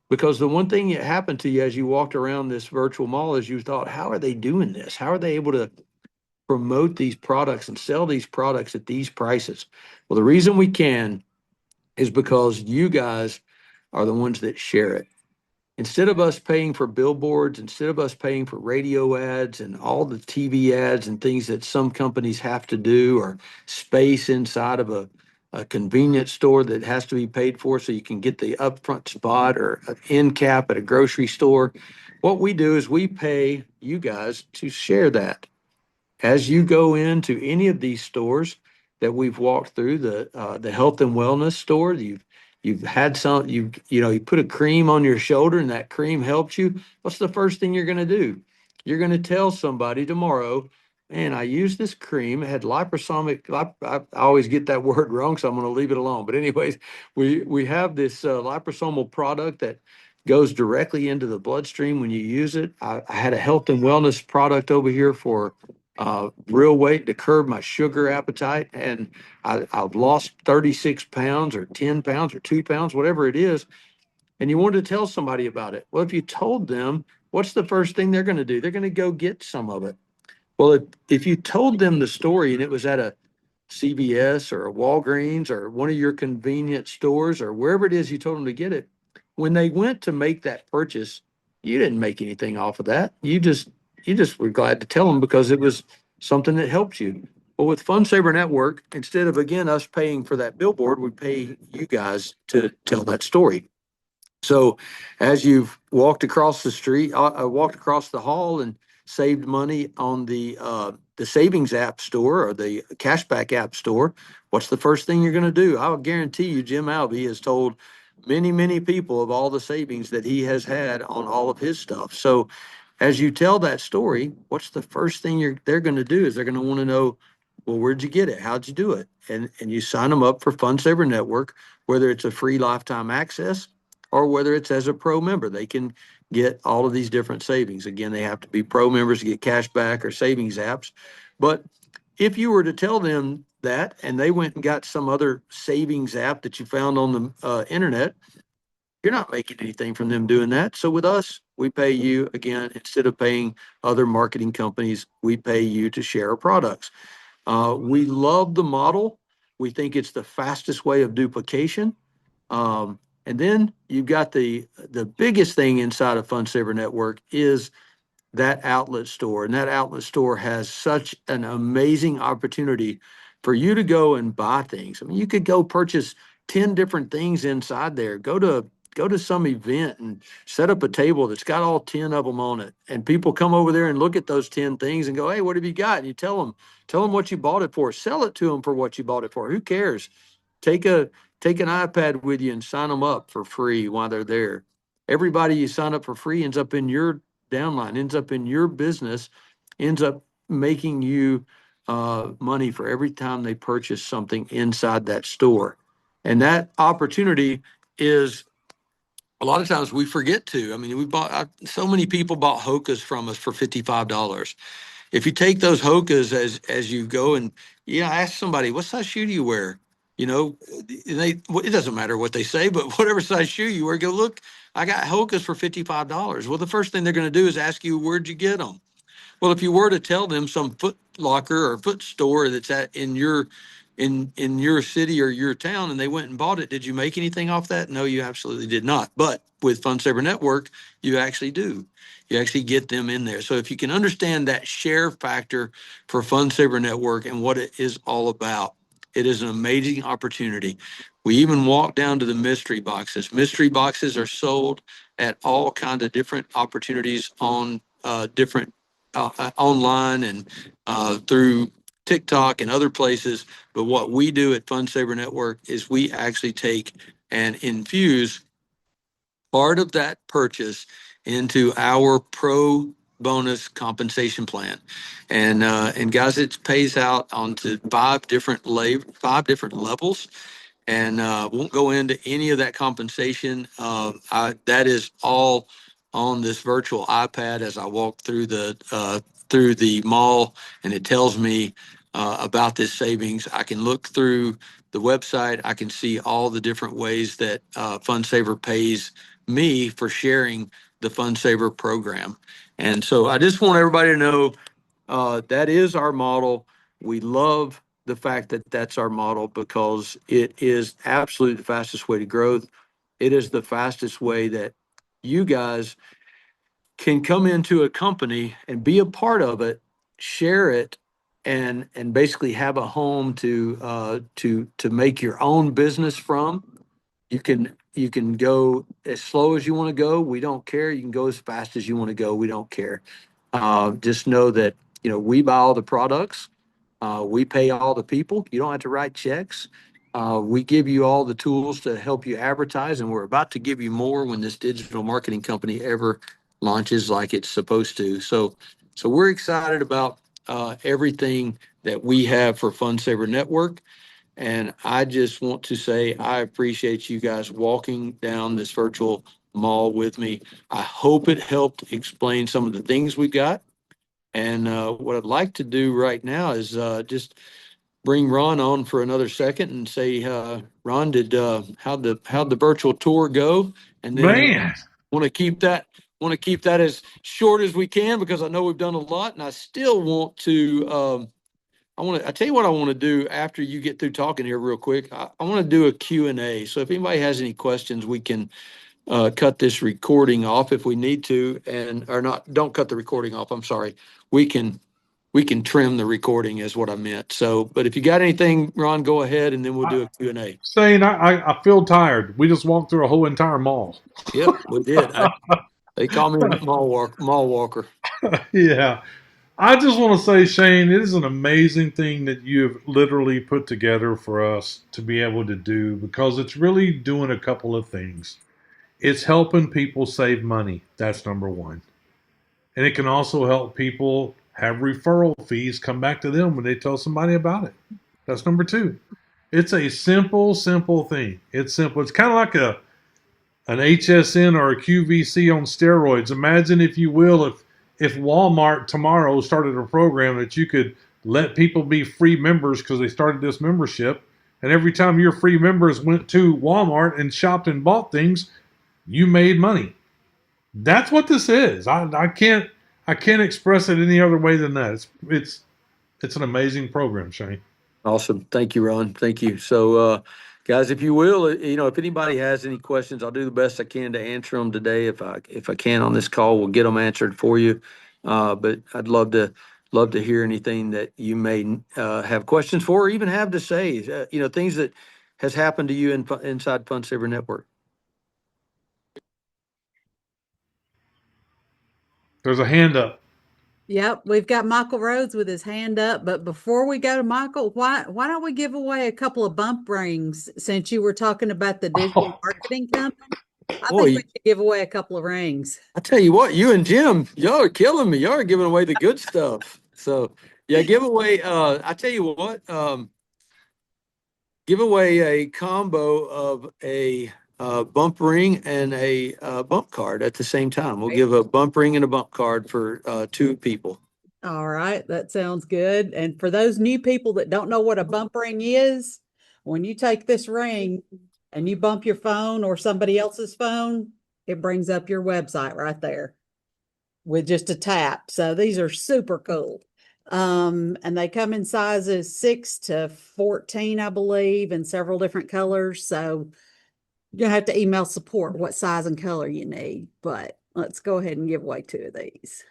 Because the one thing that happened to you as you walked around this virtual mall is you thought, how are they doing this? How are they able to promote these products and sell these products at these prices? Well, the reason we can is because you guys are the ones that share it. Instead of us paying for billboards, instead of us paying for radio ads and all the TV ads and things that some companies have to do, or space inside of a convenience store that has to be paid for so you can get the upfront spot, or an end cap at a grocery store, what we do is we pay you guys to share that. As you go into any of these stores that we've walked through, the health and wellness store, you've had some, you put a cream on your shoulder and that cream helps you. What's the first thing you're going to do? You're going to tell somebody tomorrow, man, I used this cream. It had liposomic. I always get that word wrong, so I'm going to leave it alone. But anyways, we have this liposomal product that goes directly into the bloodstream when you use it. I had a health and wellness product over here for real weight to curb my sugar appetite. And I've lost 36 pounds or 10 pounds or 2 pounds, whatever it is. And you wanted to tell somebody about it. Well, if you told them, what's the first thing they're going to do? They're going to go get some of it. Well, if you told them the story and it was at a CVS or a Walgreens or one of your convenience stores or wherever it is you told them to get it, when they went to make that purchase, you didn't make anything off of that. You just were glad to tell them because it was something that helped you. Well, with Fun Saver Network, instead of again us paying for that billboard, we pay you guys to tell that story. So as you've walked across the street, I walked across the hall and saved money on the savings app store or the cashback app store, what's the first thing you're going to do? I'll guarantee you, Jim Albee has told many, many people of all the savings that he has had on all of his stuff. So as you tell that story, what's the first thing they're going to do is they're going to want to know, well, where'd you get it? How'd you do it? And you sign them up for Fun Saver Network, whether it's a free lifetime access or whether it's as a pro member. They can get all of these different savings. Again, they have to be pro members to get cash back or savings apps. But if you were to tell them that and they went and got some other savings app that you found on the internet, you're not making anything from them doing that. So with us, we pay you again, instead of paying other marketing companies, we pay you to share our products. We love the model. We think it's the fastest way of duplication. And then you've got the biggest thing inside of Fun Saver Network is that outlet store. And that outlet store has such an amazing opportunity for you to go and buy things. I mean, you could go purchase 10 different things inside there. Go to some event and set up a table that's got all 10 of them on it. And people come over there and look at those 10 things and go, hey, what have you got? And you tell them what you bought it for. Sell it to them for what you bought it for. Who cares? Take a take an iPad with you and sign them up for free while they're there. Everybody you sign up for free ends up in your downline, ends up in your business, ends up making you money for every time they purchase something inside that store. And that opportunity is a lot of times we forget to. I mean, so many people bought Hokas from us for $55. If you take those Hokas as you go and ask somebody, what size shoe do you wear? You know, it doesn't matter what they say, but whatever size shoe you wear, go look. I got Hokas for $55. Well, the first thing they're going to do is ask you, where'd you get them? Well, if you were to tell them some Foot Locker or foot store that's in your city or your town and they went and bought it, did you make anything off that? No, you absolutely did not. But with Fun Saver Network, you actually do. You actually get them in there. So if you can understand that share factor for Fun Saver Network and what it is all about, it is an amazing opportunity. We even walk down to the mystery boxes. Mystery boxes are sold at all kinds of different opportunities on different online and through TikTok and other places. But what we do at Fun Saver Network is we actually take and infuse part of that purchase into our pro bonus compensation plan. And guys, it pays out onto five different levels, and won't go into any of that compensation. That is all on this virtual iPad as I walk through the mall, and it tells me about this savings. I can look through the website. I can see all the different ways that FunSaver pays me for sharing the FunSaver program. And so I just want everybody to know that is our model. We love the fact that that's our model because it is absolutely the fastest way to growth. It is the fastest way that you guys can come into a company and be a part of it, share it, and basically have a home to make your own business from. You can go as slow as you want to go. We don't care. You can go as fast as you want to go. We don't care. Just know that we buy all the products. We pay all the people. You don't have to write checks. We give you all the tools to help you advertise, and we're about to give you more when this digital marketing company ever launches like it's supposed to. So we're excited about everything that we have for Fun Saver Network. And I just want to say I appreciate you guys walking down this virtual mall with me. I hope it helped explain some of the things we got. And what I'd like to do right now is just bring Ron on for another second and say, Ron, how'd the virtual tour go? And then Man, want to keep that want to keep that as short as we can because I know we've done a lot, and I still want to. I tell you what I want to do after you get through talking here real quick. I want to do a Q&A. So if anybody has any questions, we can cut this recording off if we need to, or not. Don't cut the recording off. I'm sorry. We can trim the recording is what I meant. So, but if you got anything, Ron, go ahead, and then we'll do a Q&A. Shane, I feel tired. We just walked through a whole entire mall. Yep, we did. They call me a mall walker. Yeah. I just want to say, Shane, it is an amazing thing that you've literally put together for us to be able to do because it's really doing a couple of things. It's helping people save money. That's number one. And it can also help people have referral fees come back to them when they tell somebody about it. That's number two. It's a simple thing. It's simple. It's kind of like an HSN or a QVC on steroids. Imagine, if you will, if Walmart tomorrow started a program that you could let people be free members because they started this membership, and every time your free members went to Walmart and shopped and bought things, you made money. That's what this is. I can't express it any other way than that. It's an amazing program, Shane. Awesome. Thank you, Ron. Thank you. So, guys, if you will, if anybody has any questions, I'll do the best I can to answer them today. If I can on this call, we'll get them answered for you. But I'd love to hear anything that you may have questions for, or even have to say. Things that has happened to you inside Fun Saver Network. There's a hand up. Yep, we've got Michael Rhodes with his hand up. But before we go to Michael, why don't we give away a couple of bump rings since you were talking about the digital marketing company? I think we should give away a couple of rings. I tell you what, you and Jim, y'all are killing me. Y'all are giving away the good stuff. So yeah, give away. I tell you what, give away a combo of a bump ring and a bump card at the same time. We'll give a bump ring and a bump card for 2 people. All right, that sounds good. And for those new people that don't know what a bump ring is, when you take this ring and you bump your phone or somebody else's phone, it brings up your website right there with just a tap. So these are super cool. And they come in sizes 6 to 14, I believe, in several different colors. So you'll have to email support what size and color you need. But let's go ahead and give away 2 of these.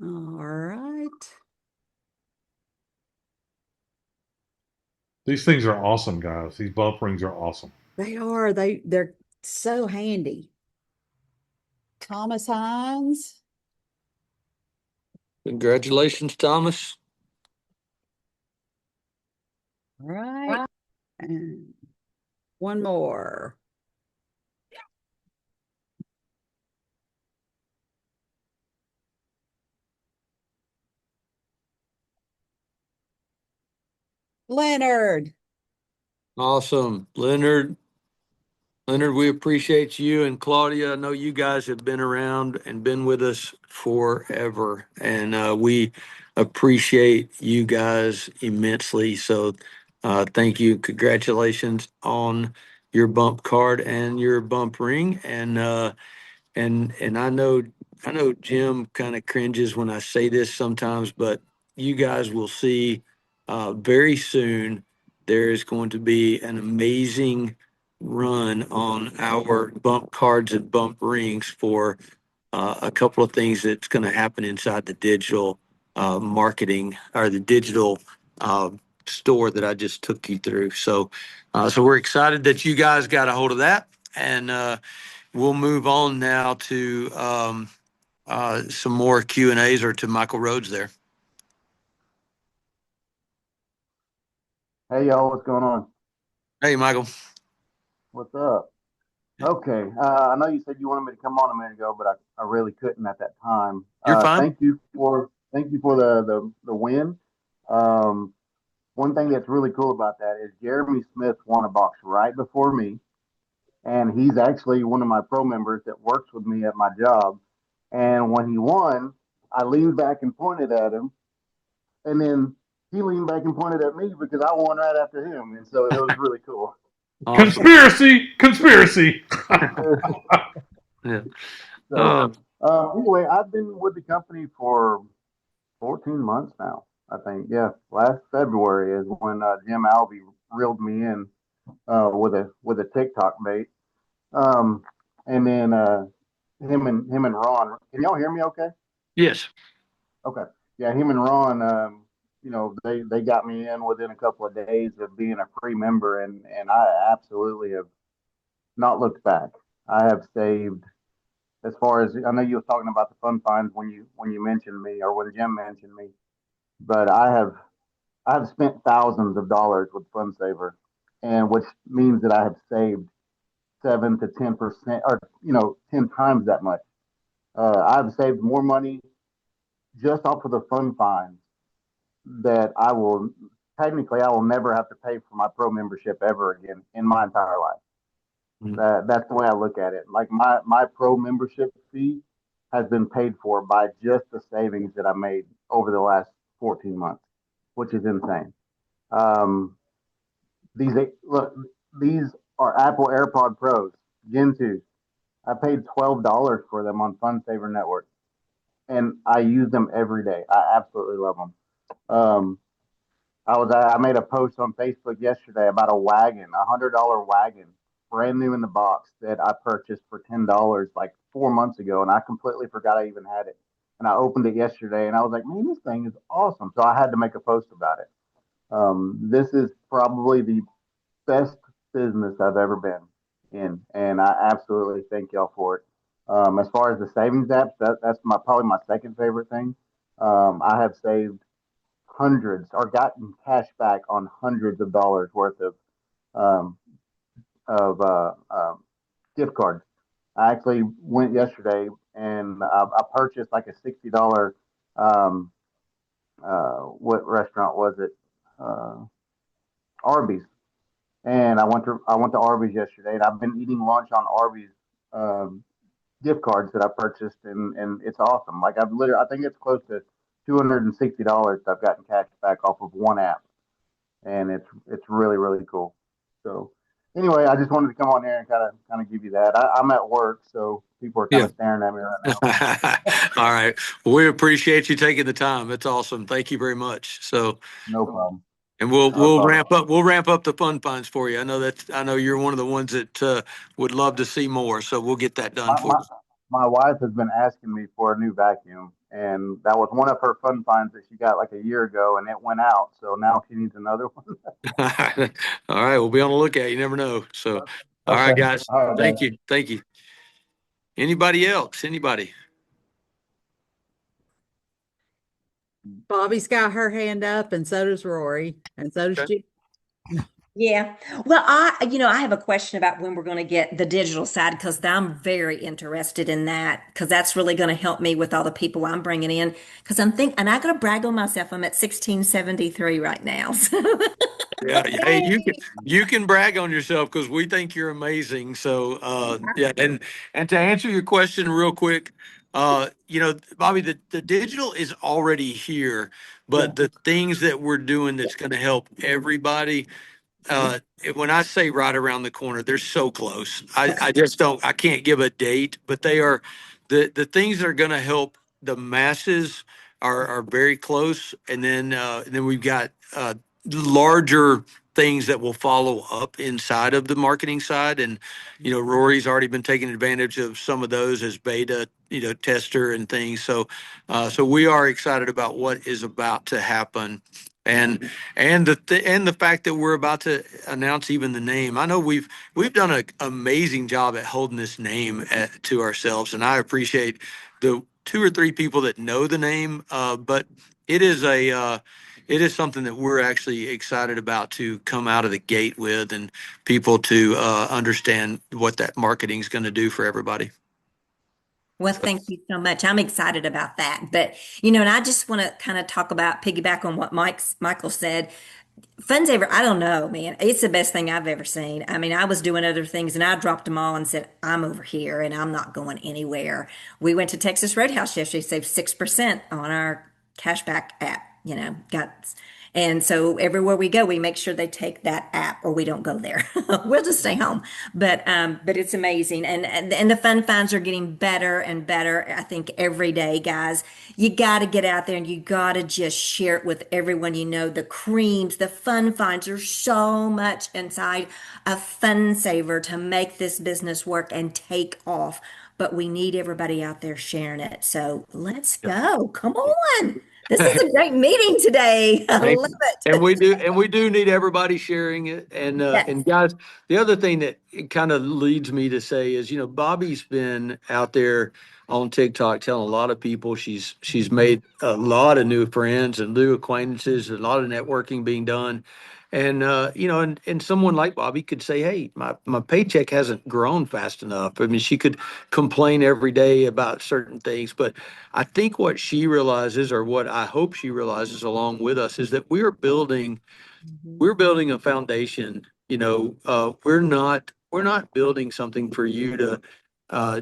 All right. These things are awesome, guys. These bump rings are awesome. They are. They're so handy. Thomas Hines. Congratulations, Thomas. All right. And one more. Leonard. Awesome. Leonard, we appreciate you, and Claudia. I know you guys have been around and been with us forever, and we appreciate you guys immensely. So thank you. Congratulations on your bump card and your bump ring. And I know Jim kind of cringes when I say this sometimes, but you guys will see very soon there is going to be an amazing run on our bump cards and bump rings for a couple of things that's going to happen inside the digital marketing or the digital store that I just took you through. So we're excited that you guys got a hold of that, and we'll move on now to some more Q&As, or to Michael Rhodes there. Hey, y'all, what's going on? Hey, Michael. What's up? Okay, I know you said you wanted me to come on a minute ago, but I really couldn't at that time. You're fine. Thank you for the win. One thing that's really cool about that is Jeremy Smith won a box right before me, and he's actually one of my pro members that works with me at my job. And when he won, I leaned back and pointed at him, and then he leaned back and pointed at me because I won right after him, and so it was really cool. Awesome. Conspiracy. Yeah. So, Uh, anyway, I've been with the company for 14 months now. I think, yeah. Last February is when Jim Albee reeled me in with a TikTok bait. Um, and then him and Ron. Can y'all hear me? Okay. yes. Okay. Yeah, him and Ron. They got me in within a couple of days of being a free member, and I absolutely have not looked back. I have saved as far as I know. You were talking about the fun finds when you mentioned me or when Jim mentioned me, but I have spent thousands of dollars with FunSaver, and which means that I have saved 7 to 10%, or 10 times that much. I've saved more money just off of the fun finds that I will never have to pay for my pro membership ever again in my entire life. Mm. That's the way I look at it. Like my pro membership fee has been paid for by just the savings that I made over the last 14 months, which is insane. Um, these look, these are Apple AirPod Pros Gen 2. I paid $12 for them on FunSaver Network, and I use them every day. I absolutely love them. Um, I made a post on Facebook yesterday about a wagon, $100 wagon, brand new in the box that I purchased for $10 like 4 months ago, and I completely forgot I even had it. And I opened it yesterday, and I was like, "Man, this thing is awesome!" So I had to make a post about it. This is probably the best business I've ever been in, and I absolutely thank y'all for it. As far as the savings apps, that's probably my second favorite thing. I have saved hundreds or gotten cash back on hundreds of dollars worth um, of gift cards. I actually went yesterday and I purchased like a $60. Um, what restaurant was it? Arby's. And I went to Arby's yesterday, and I've been eating lunch on Arby's um, gift cards that I purchased, and it's awesome. Like I think it's close to $260 I've gotten cash back off of one app, and it's really really cool. So anyway, I just wanted to come on here and kind of give you that. I'm at work, so people are kind Yeah. of staring at me right now. All right. Well, we appreciate you taking the time. That's awesome. Thank you very much. So, No problem. and we'll No we'll problem. ramp up. We'll ramp up the fun finds for you. I know you're one of the ones that would love to see more. So we'll get that done My, for my my wife has been asking me for a new vacuum, and that was one of her fun finds that she got like a year ago, and it went out. So now she needs another one. you. All right. We'll be on the lookout. You never know. So, all right, Okay. guys. All right, Thank man. you. Thank you. Anybody else? Anybody? Bobby's got her hand up, and so does Rory, and so does Okay. Jim. Yeah. Well, I have a question about when we're going to get the digital side because I'm very interested in that because that's really going to help me with all the people I'm bringing in. Because and I got to brag on myself. I'm at 1673 right now. Yeah, hey, Yay. you can brag on yourself because we think you're amazing. So yeah, and to answer your question real quick, Bobby, the digital is already here, but the things that we're doing that's going to help everybody when I say right around the corner, they're so close. I just don't, I can't give a date, but they are the things that are going to help the masses are very close. And then we've got larger things that will follow up inside of the marketing side. And, Rory's already been taking advantage of some of those as beta, tester and things. So we are excited about what is about to happen. And the fact that we're about to announce even the name. I know we've done an amazing job at holding this name to ourselves, and I appreciate the two or three people that know the name. But it is it is something that we're actually excited about to come out of the gate with, and people to understand what that marketing is going to do for everybody. Well, thank you so much. I'm excited about that. But, and I just want to kind of talk about piggyback on what Michael said. Funsaver, I don't know, man. It's the best thing I've ever seen. I mean, I was doing other things and I dropped them all and said, I'm over here and I'm not going anywhere. We went to Texas Roadhouse yesterday, saved 6% on our cashback app. got. And so everywhere we go, we make sure they take that app, or we don't go there. We'll just stay home. But it's amazing, and the fun finds are getting better and better. I think every day, guys, you got to get out there and you got to just share it with everyone you know. The creams, the fun finds, there's so much inside a fun saver to make this business work and take off. But we need everybody out there sharing it. So let's go. Come on. This is a great meeting today. I Thank love you. it. And we do need everybody sharing it. And Yes. guys, the other thing that it kind of leads me to say is, Bobby's been out there on TikTok telling a lot of people she's made a lot of new friends and new acquaintances, a lot of networking being done. And someone like Bobby could say, hey, my paycheck hasn't grown fast enough. I mean, she could complain every day about certain things, but I think what she realizes, or what I hope she realizes along with us, is that we're building a foundation. We're not building something for you to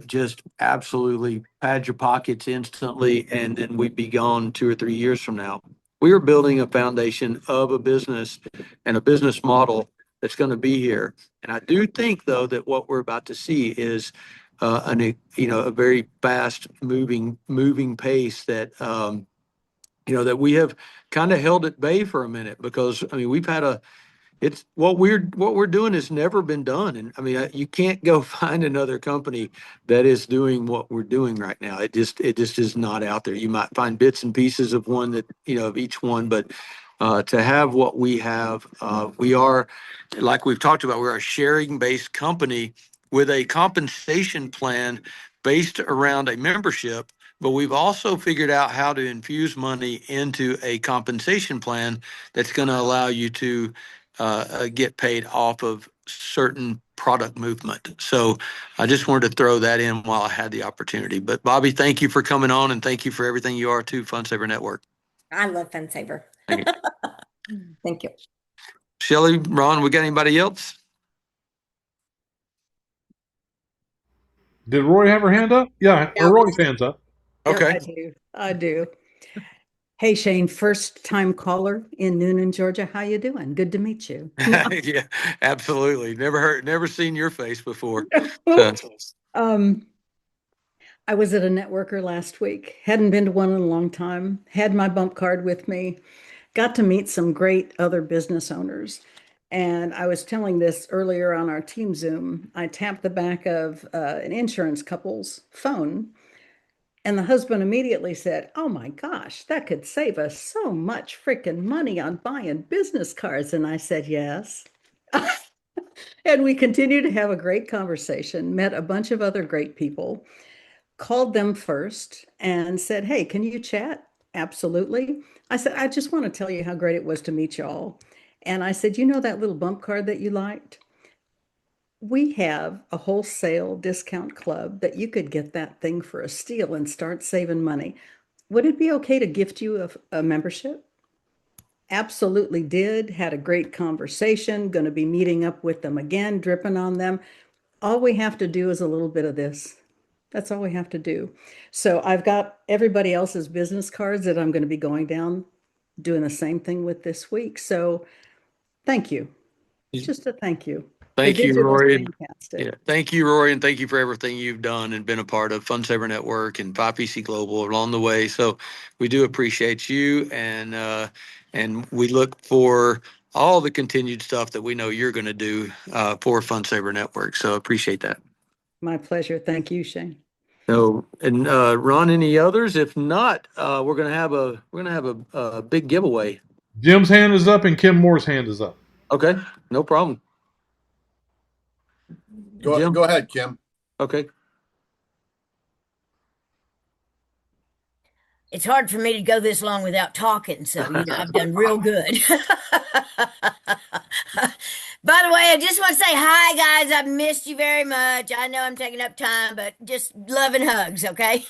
just absolutely pad your pockets instantly and then we'd be gone 2 or 3 years from now. We are building a foundation of a business and a business model that's going to be here. And I do think, though, that what we're about to see is a very fast moving pace that we have kind of held at bay for a minute, because I mean it's what we're doing has never been done. And I mean, you can't go find another company that is doing what we're doing right now. It just is not out there. You might find bits and pieces of one that, of each one, but to have what we have, we are, like we've talked about, we're a sharing based company with a compensation plan based around a membership. But we've also figured out how to infuse money into a compensation plan that's going to allow you to get paid off of certain product movement. So I just wanted to throw that in while I had the opportunity. But Bobby, thank you for coming on, and thank you for everything you are to FunSaver Network. I love Fun Saver. Thank you. Thank you. Shelly, Ron, we got anybody else? Did Roy have her hand up? Yeah, Yeah. Roy's hand's up. Yep, Okay. I do. I do. Hey, Shane, first time caller in Noonan, Georgia. How you doing? Good to meet you. Yeah, absolutely. Never seen your face before. So, Um, I was at a networker last week. Hadn't been to one in a long time. Had my bump card with me. Got to meet some great other business owners. And I was telling this earlier on our team Zoom. I tapped the back of an insurance couple's phone, and the husband immediately said, "Oh my gosh, that could save us so much freaking money on buying business cards." And I said, "Yes." And we continued to have a great conversation, met a bunch of other great people, called them first and said, "Hey, can you chat?" Absolutely. I said, "I just want to tell you how great it was to meet y'all." And I said, "You know that little bump card that you liked? We have a wholesale discount club that you could get that thing for a steal and start saving money. Would it be okay to gift you a membership?" Absolutely did. Had a great conversation. Going to be meeting up with them again, dripping on them. All we have to do is a little bit of this. That's all we have to do. So I've got everybody else's business cards that I'm going to be going down doing the same thing with this week. So thank you. Just a thank you. The thank you, digital's Rory. fantastic. Yeah, thank you, Rory, and thank you for everything you've done and been a part of FunSaver Network and 5PC Global along the way. So we do appreciate you, and we look for all the continued stuff that we know you're going to do for FunSaver Network. So appreciate that. My pleasure. Thank you, Shane. So, and Ron, any others? If not, we're gonna have a big giveaway. Jim's hand is up and Kim Moore's hand is up. Okay, no problem. Jim. Go ahead, Kim. Okay. It's hard for me to go this long without talking, so I've done real good. By the way, I just want to say hi, guys. I've missed you very much. I know I'm taking up time, but just love and hugs, okay?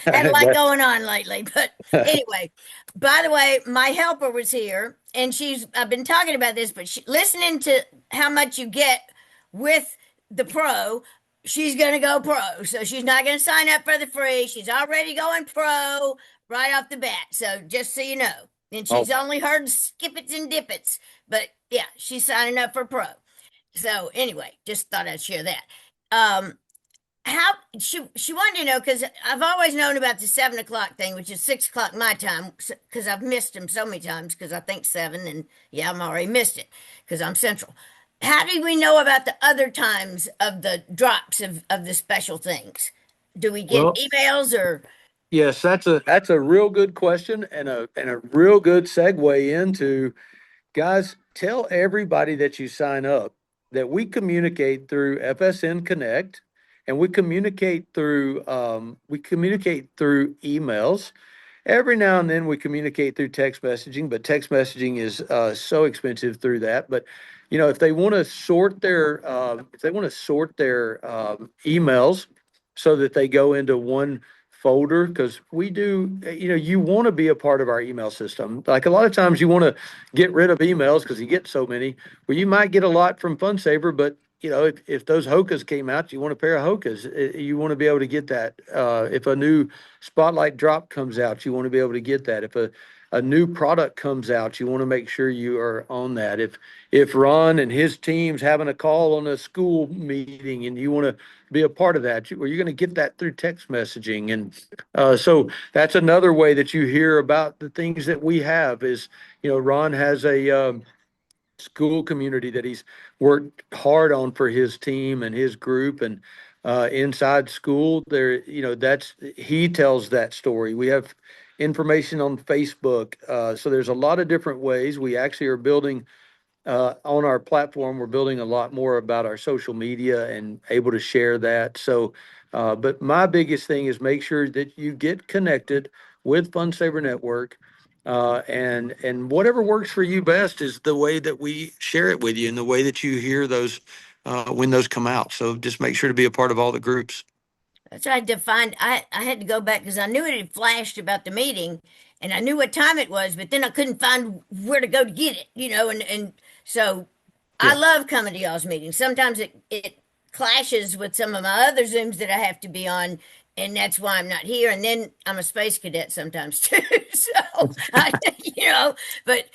Had a lot going on lately, but anyway. By the way, my helper was here, and I've been talking about this, but listening to how much you get with the pro, she's going to go pro. So she's not going to sign up for the free. She's already going pro right off the bat. So just so you know. And she's only heard skippets and dippets, but yeah, she's signing up for pro. So anyway, just thought I'd share that. How she wanted to know, because I've always known about the 7 o'clock thing, which is 6 o'clock my time, because I've missed them so many times, because I think 7, and yeah, I'm already missed it because I'm central. How do we know about the other times of the drops of the special things? Do we get Well, emails or? yes, that's a real good question, and a real good segue into, guys, tell everybody that you sign up that we communicate through FSN Connect, and we communicate through emails. Every now and then we communicate through text messaging, but text messaging is so expensive through that. But if they want to sort their emails so that they go into one folder, because we do, you want to be a part of our email system. Like a lot of times you want to get rid of emails because you get so many. Well, you might get a lot from FunSaver, but if those Hokas came out, you want a pair of Hokas. You want to be able to get that. If a new Spotlight drop comes out, you want to be able to get that. If a new product comes out, you want to make sure you are on that. If Ron and his team's having a call on a school meeting and you want to be a part of that, you're going to get that through text messaging. And so that's another way that you hear about the things that we have is, Ron has a school community that he's worked hard on for his team and his group. And inside school there, he tells that story. We have information on Facebook. So there's a lot of different ways. We actually are building on our platform. We're building a lot more about our social media and able to share that. So, but my biggest thing is make sure that you get connected with FunSaver Network. And whatever works for you best is the way that we share it with you and the way that you hear those when those come out. So just make sure to be a part of all the groups. That's what I defined. I had to go back because I knew it had flashed about the meeting and I knew what time it was, but then I couldn't find where to go to get it, and so I Yeah. love coming to y'all's meetings. Sometimes it clashes with some of my other Zooms that I have to be on, and that's why I'm not here. And then I'm a space cadet sometimes too. So but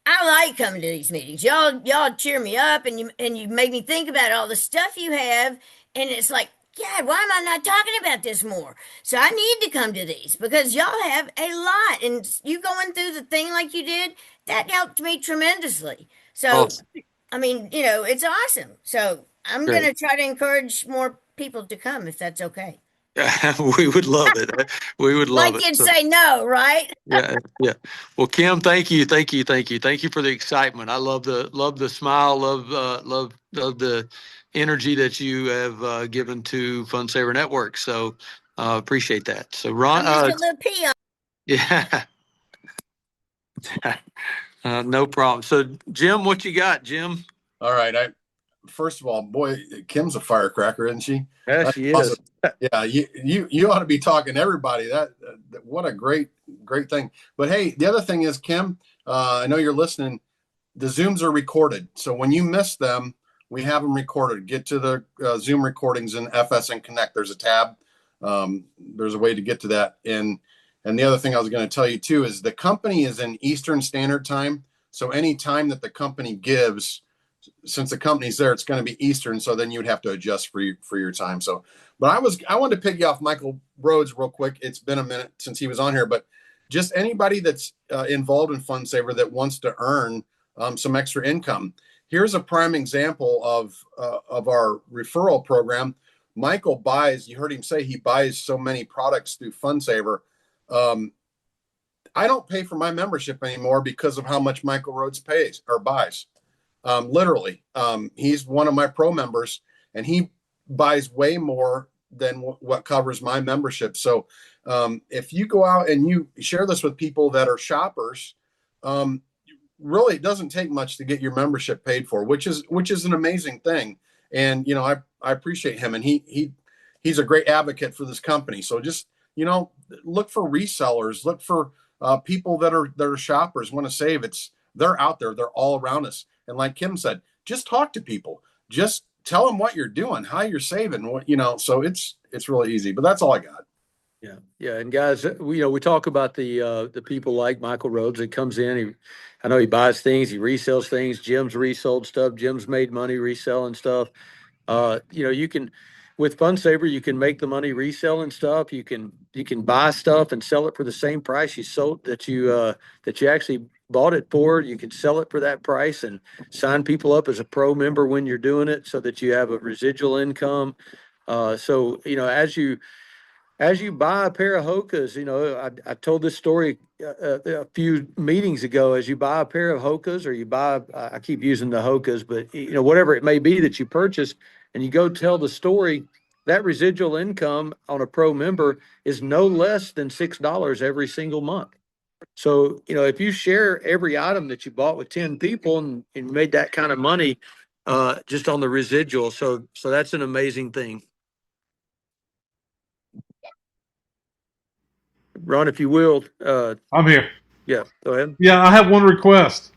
I like coming to these meetings. Y'all cheer me up and you make me think about all the stuff you have, and it's like, God, why am I not talking about this more? So I need to come to these because y'all have a lot, and you going through the thing like you did, that helped me tremendously. So, Awesome. I mean, it's awesome. So I'm going to Great. try to encourage more people to come if that's okay. We would love it. We would love Like it. you'd So, say no, right? yeah, yeah. Well, Kim, thank you, thank you, thank you, thank you for the excitement. I love the smile, love the energy that you have given to FunSaver Network. So appreciate that. So Ron, I'm just a little peon. yeah, no problem. So Jim, what you got, Jim? All right. First of all, boy, Kim's a firecracker, isn't she? Yes, That's she is. awesome. Yeah, you ought to be talking to everybody. What a great thing. But hey, the other thing is, Kim, I know you're listening. The Zooms are recorded, so when you miss them, we have them recorded. Get to the Zoom recordings in FSN Connect. There's a tab. There's a way to get to that. And the other thing I was going to tell you too is the company is in Eastern Standard Time. So any time that the company gives, since the company's there, it's going to be Eastern. So then you would have to adjust for your time. So, but I wanted to pick you off Michael Rhodes real quick. It's been a minute since he was on here, but just anybody that's involved in FunSaver that wants to earn some extra income. Here's a prime example of our referral program. Michael buys, you heard him say he buys so many products through FunSaver. I don't pay for my membership anymore because of how much Michael Rhodes pays or buys. Literally, he's one of my pro members and he buys way more than what covers my membership. So if you go out and you share this with people that are shoppers, really it doesn't take much to get your membership paid for, which is an amazing thing. And I appreciate him, and he's a great advocate for this company. So just look for resellers, look for people that are shoppers, want to save. They're out there, they're all around us. And like Kim said, just talk to people, just tell them what you're doing, how you're saving, so it's really easy. But that's all I got. Yeah. And guys, we talk about the people like Michael Rhodes that comes in. I know he buys things, he resells things. Jim's resold stuff. Jim's made money reselling stuff. You can, with FunSaver, you can make the money reselling stuff. You can buy stuff and sell it for the same price you sold that you actually bought it for. You can sell it for that price and sign people up as a pro member when you're doing it, so that you have a residual income. So as you buy a pair of Hokas, I told this story a few meetings ago. As you buy a pair of Hokas, or I keep using the Hokas, but whatever it may be that you purchase, and you go tell the story, that residual income on a pro member is no less than $6 every single month. So, if you share every item that you bought with 10 people and made that kind of money, just on the residual. So that's an amazing thing. Ron, if you will, I'm here. yeah, go ahead. Yeah, I have one request.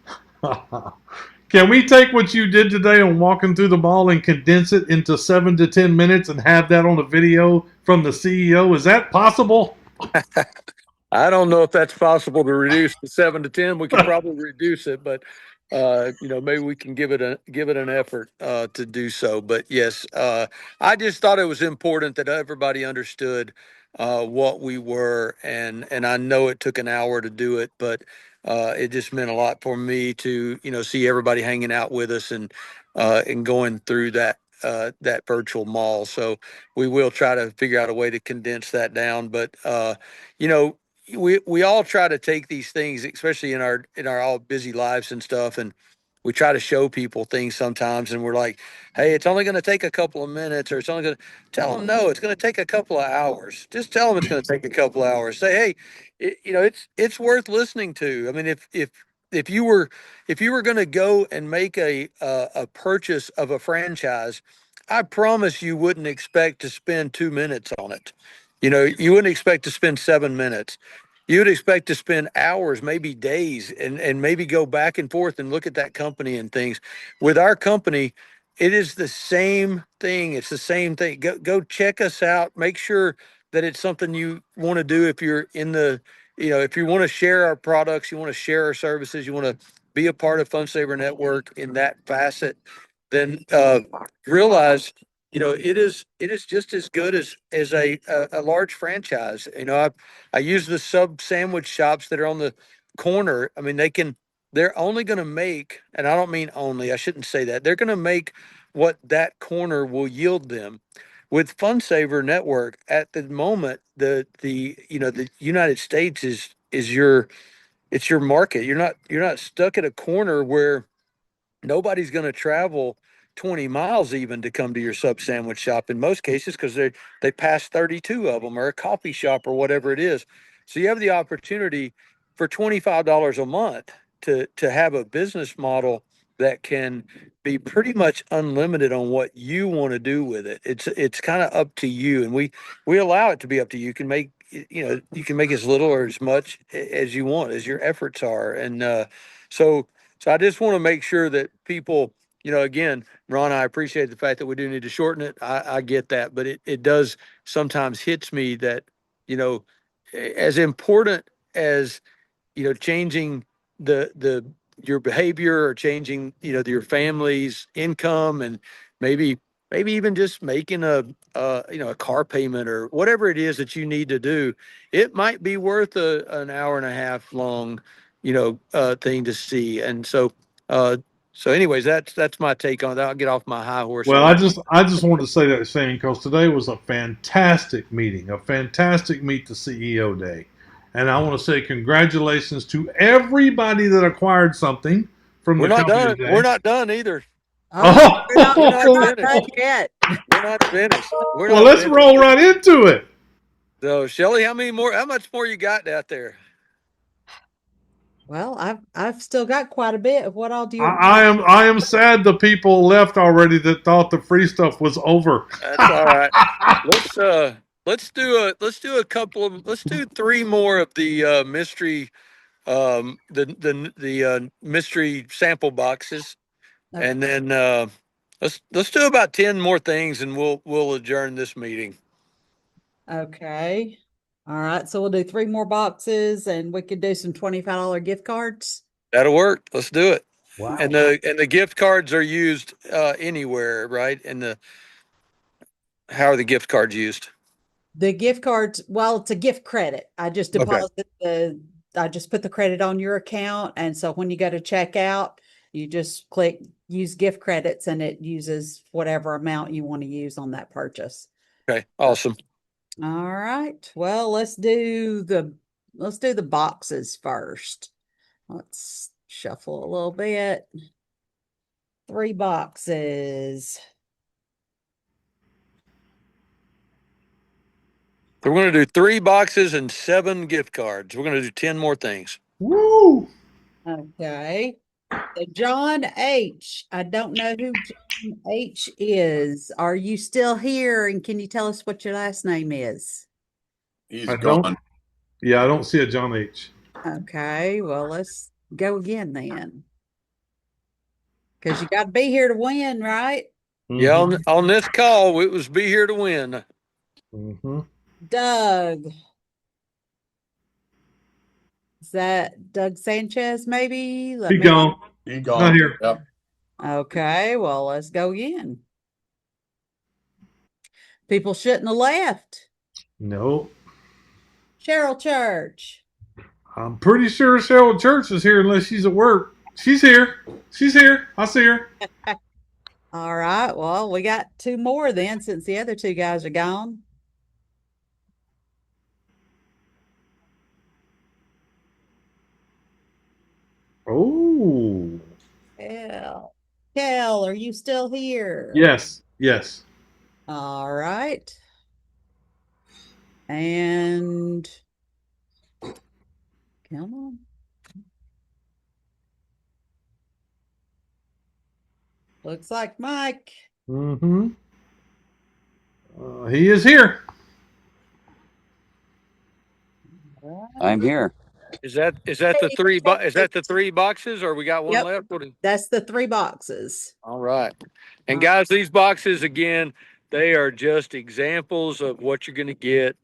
Can we take what you did today on walking through the mall and condense it into 7 to 10 minutes and have that on a video from the CEO? Is that possible? I don't know if that's possible to reduce to 7 to 10. We can probably reduce it, but maybe we can give it an effort to do so. But yes, I just thought it was important that everybody understood what we were, and I know it took an hour to do it, but it just meant a lot for me to see everybody hanging out with us and going through that virtual mall. So we will try to figure out a way to condense that down, but you know we all try to take these things, especially in our all busy lives and stuff, and we try to show people things sometimes, and we're like, hey, it's only going to take a couple of minutes, or it's only going to tell them, no, it's going to take a couple of hours. Just tell them it's going to take a couple of hours. Say, hey, it's worth listening to. I mean, if you were going to go and make a purchase of a franchise, I promise you wouldn't expect to spend 2 minutes on it. You wouldn't expect to spend 7 minutes. You would expect to spend hours, maybe days, and maybe go back and forth and look at that company and things. With our company, it is the same thing. It's the same thing. Go check us out. Make sure that it's something you want to do. If you're if you want to share our products, you want to share our services, you want to be a part of FunSaver Network in that facet, then realize it is just as good as a large franchise. I use the sub sandwich shops that are on the corner. I mean, they're only going to make, and I don't mean only, I shouldn't say that. They're going to make what that corner will yield them. With FunSaver Network at the moment, the United States is it's your market. You're not stuck at a corner where nobody's going to travel 20 miles even to come to your sub sandwich shop in most cases, because they pass 32 of them, or a coffee shop, or whatever it is. So you have the opportunity for $25 a month to have a business model that can be pretty much unlimited on what you want to do with it. It's kind of up to you, and we allow it to be up to you. You can make as little or as much as you want, as your efforts are. And so I just want to make sure that people, again, Ron, I appreciate the fact that we do need to shorten it. I get that, but it does sometimes hits me that, you know, as important as, changing the your behavior, or changing, your family's income, and maybe even just making a car payment, or whatever it is that you need to do, it might be worth an hour and a half long, thing to see. And so anyways, that's my take on that. I'll get off my high horse Well, and I let. just I just wanted to say that, Shane, because today was a fantastic meeting, a fantastic Meet the CEO day, and I want to say congratulations to everybody that acquired something from We're the not company done. today. We're not done either. Oh, We're not we're not done finished. yet. We're not finished. We're Well, not let's finished. roll right into it. So, Shelley, how much more you got out there? Well, I've still got quite a bit of what all do you. I am sad the people left already that thought the free stuff was over. That's all right. Let's let's do a couple of let's do three more of the mystery the mystery sample boxes, Okay. and then let's do about 10 more things, and we'll adjourn this meeting. Okay. All right, so we'll do 3 more boxes and we could do some $25 gift cards. That'll work. Let's do it. Wow. And the gift cards are used anywhere, right? How are the gift cards used? The gift cards, well, it's a gift credit. I just Okay. I just put the credit on your account. And so when you go to checkout, you just click use gift credits and it uses whatever amount you want to use on that purchase. Okay. Awesome. All right. Well, let's do the boxes first. Let's shuffle a little bit. 3 boxes. So we're going to do 3 boxes and 7 gift cards. We're going to do 10 more things. Woo! Okay. So John H. I don't know who John H is. Are you still here? And can you tell us what your last name is? He's I gone. don't. Yeah, I don't see a John H. Okay. Well, let's go again then. Because you got to be here to win, right? Yeah, Mhm. on this call, it was be here to win. Mhm. Doug. Is that Doug Sanchez, maybe? Let He me. gone. He Not gone. here. Yep. Okay. Well, let's go again. People shouldn't have left. No. Cheryl Church. I'm pretty sure Cheryl Church is here unless she's at work. She's here. She's here. I see her. All right. Well, we got 2 more then since the other 2 guys are gone. Oh. Kel, are you still here? Yes. Yes. All right. And come on. Looks like Mike. Mm-hmm. He is here. I'm here. Is that the 3 is that the 3 boxes or we got one Yep. left? That's the 3 boxes. All right. And guys, these boxes again, they are just examples of what you're going to get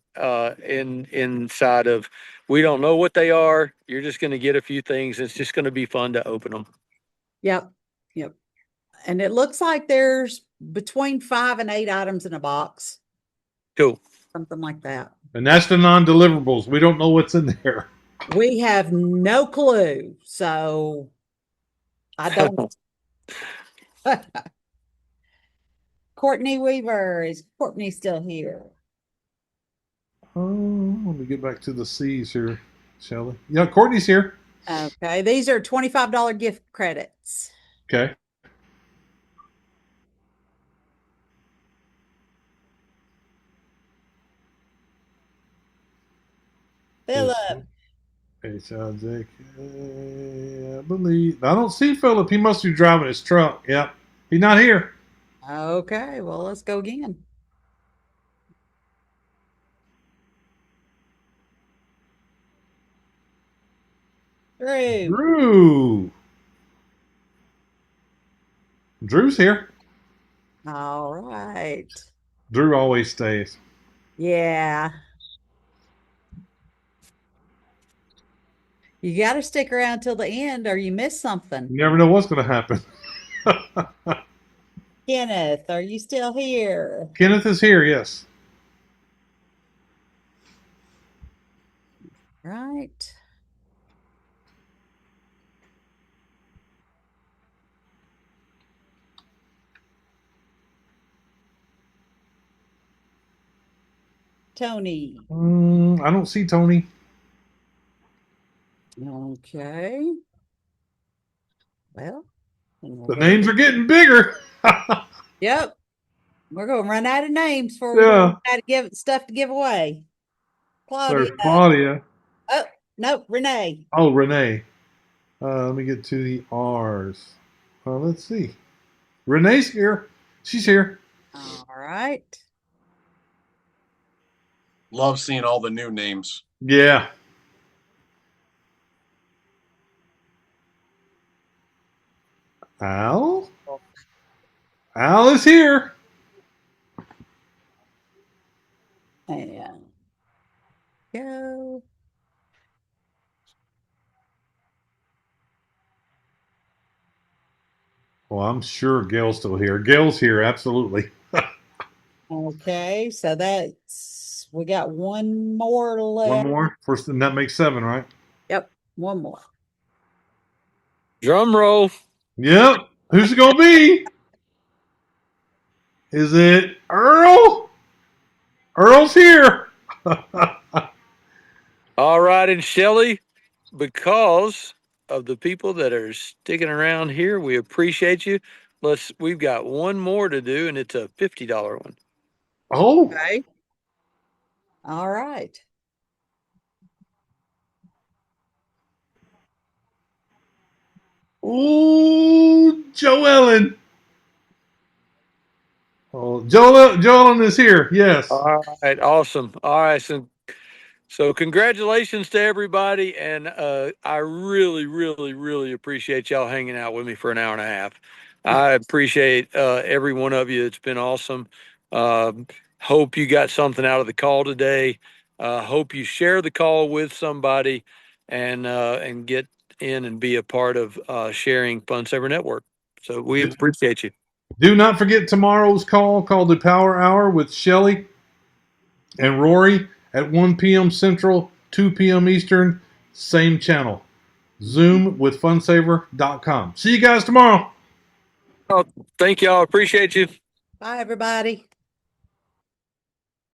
inside of. We don't know what they are. You're just going to get a few things. It's just going to be fun to open them. Yep. Yep. And it looks like there's between 5 and 8 items in a box. Cool. Something like that. And that's the non-deliverables. We don't know what's in there. We have no clue. So I don't. Courtney Weaver. Is Courtney still here? Oh, let me get back to the C's here, Shelley. Yeah, Courtney's here. Okay. These are $25 gift credits. Okay. Philip. H-I-J-K, I believe. I don't see Philip. He must be driving his truck. Yep. He's not here. Okay. Well, let's go again. Drew. Drew. Drew's here. All right. Drew always stays. Yeah. You got to stick around till the end or you miss something. You never know what's going to happen. Kenneth, are you still here? Kenneth is here, yes. Right. Tony. I don't see Tony. Okay. Well, The names are getting bigger. Yep. We're going to run out of names for Yeah. how to give stuff to give away. Claudia. There's Claudia. Oh, no, Renee. Oh, Renee. Let me get to the R's. Let's see. Renee's here. She's here. All right. Love seeing all the new names. Yeah. Al? Al is here. And Go. Well, I'm sure Gail's still here. Gail's here, absolutely. Okay, so we got one more One left. more. First, and that makes 7, right? Yep, one more. Drum roll. Yep. Who's it gonna be? Is it Earl? Earl's here. All right, and Shelly, because of the people that are sticking around here, we appreciate you. We've got one more to do, and it's a $50 one. Oh. Okay. All right. Ooh, Joellen. Oh, Joellen is here. Yes. All right, awesome. All right, so congratulations to everybody, and I really, really, really appreciate y'all hanging out with me for an hour and a half. I appreciate every one of you. It's been awesome. Hope you got something out of the call today. Hope you share the call with somebody, and get in and be a part of sharing Fun Saver Network. So we appreciate you. Do not forget tomorrow's call called the Power Hour with Shelly and Rory at 1 p.m. Central, 2 p.m. Eastern, same channel. Zoom with funsaver.com. See you guys tomorrow. Oh, thank y'all. Appreciate you. Bye, everybody.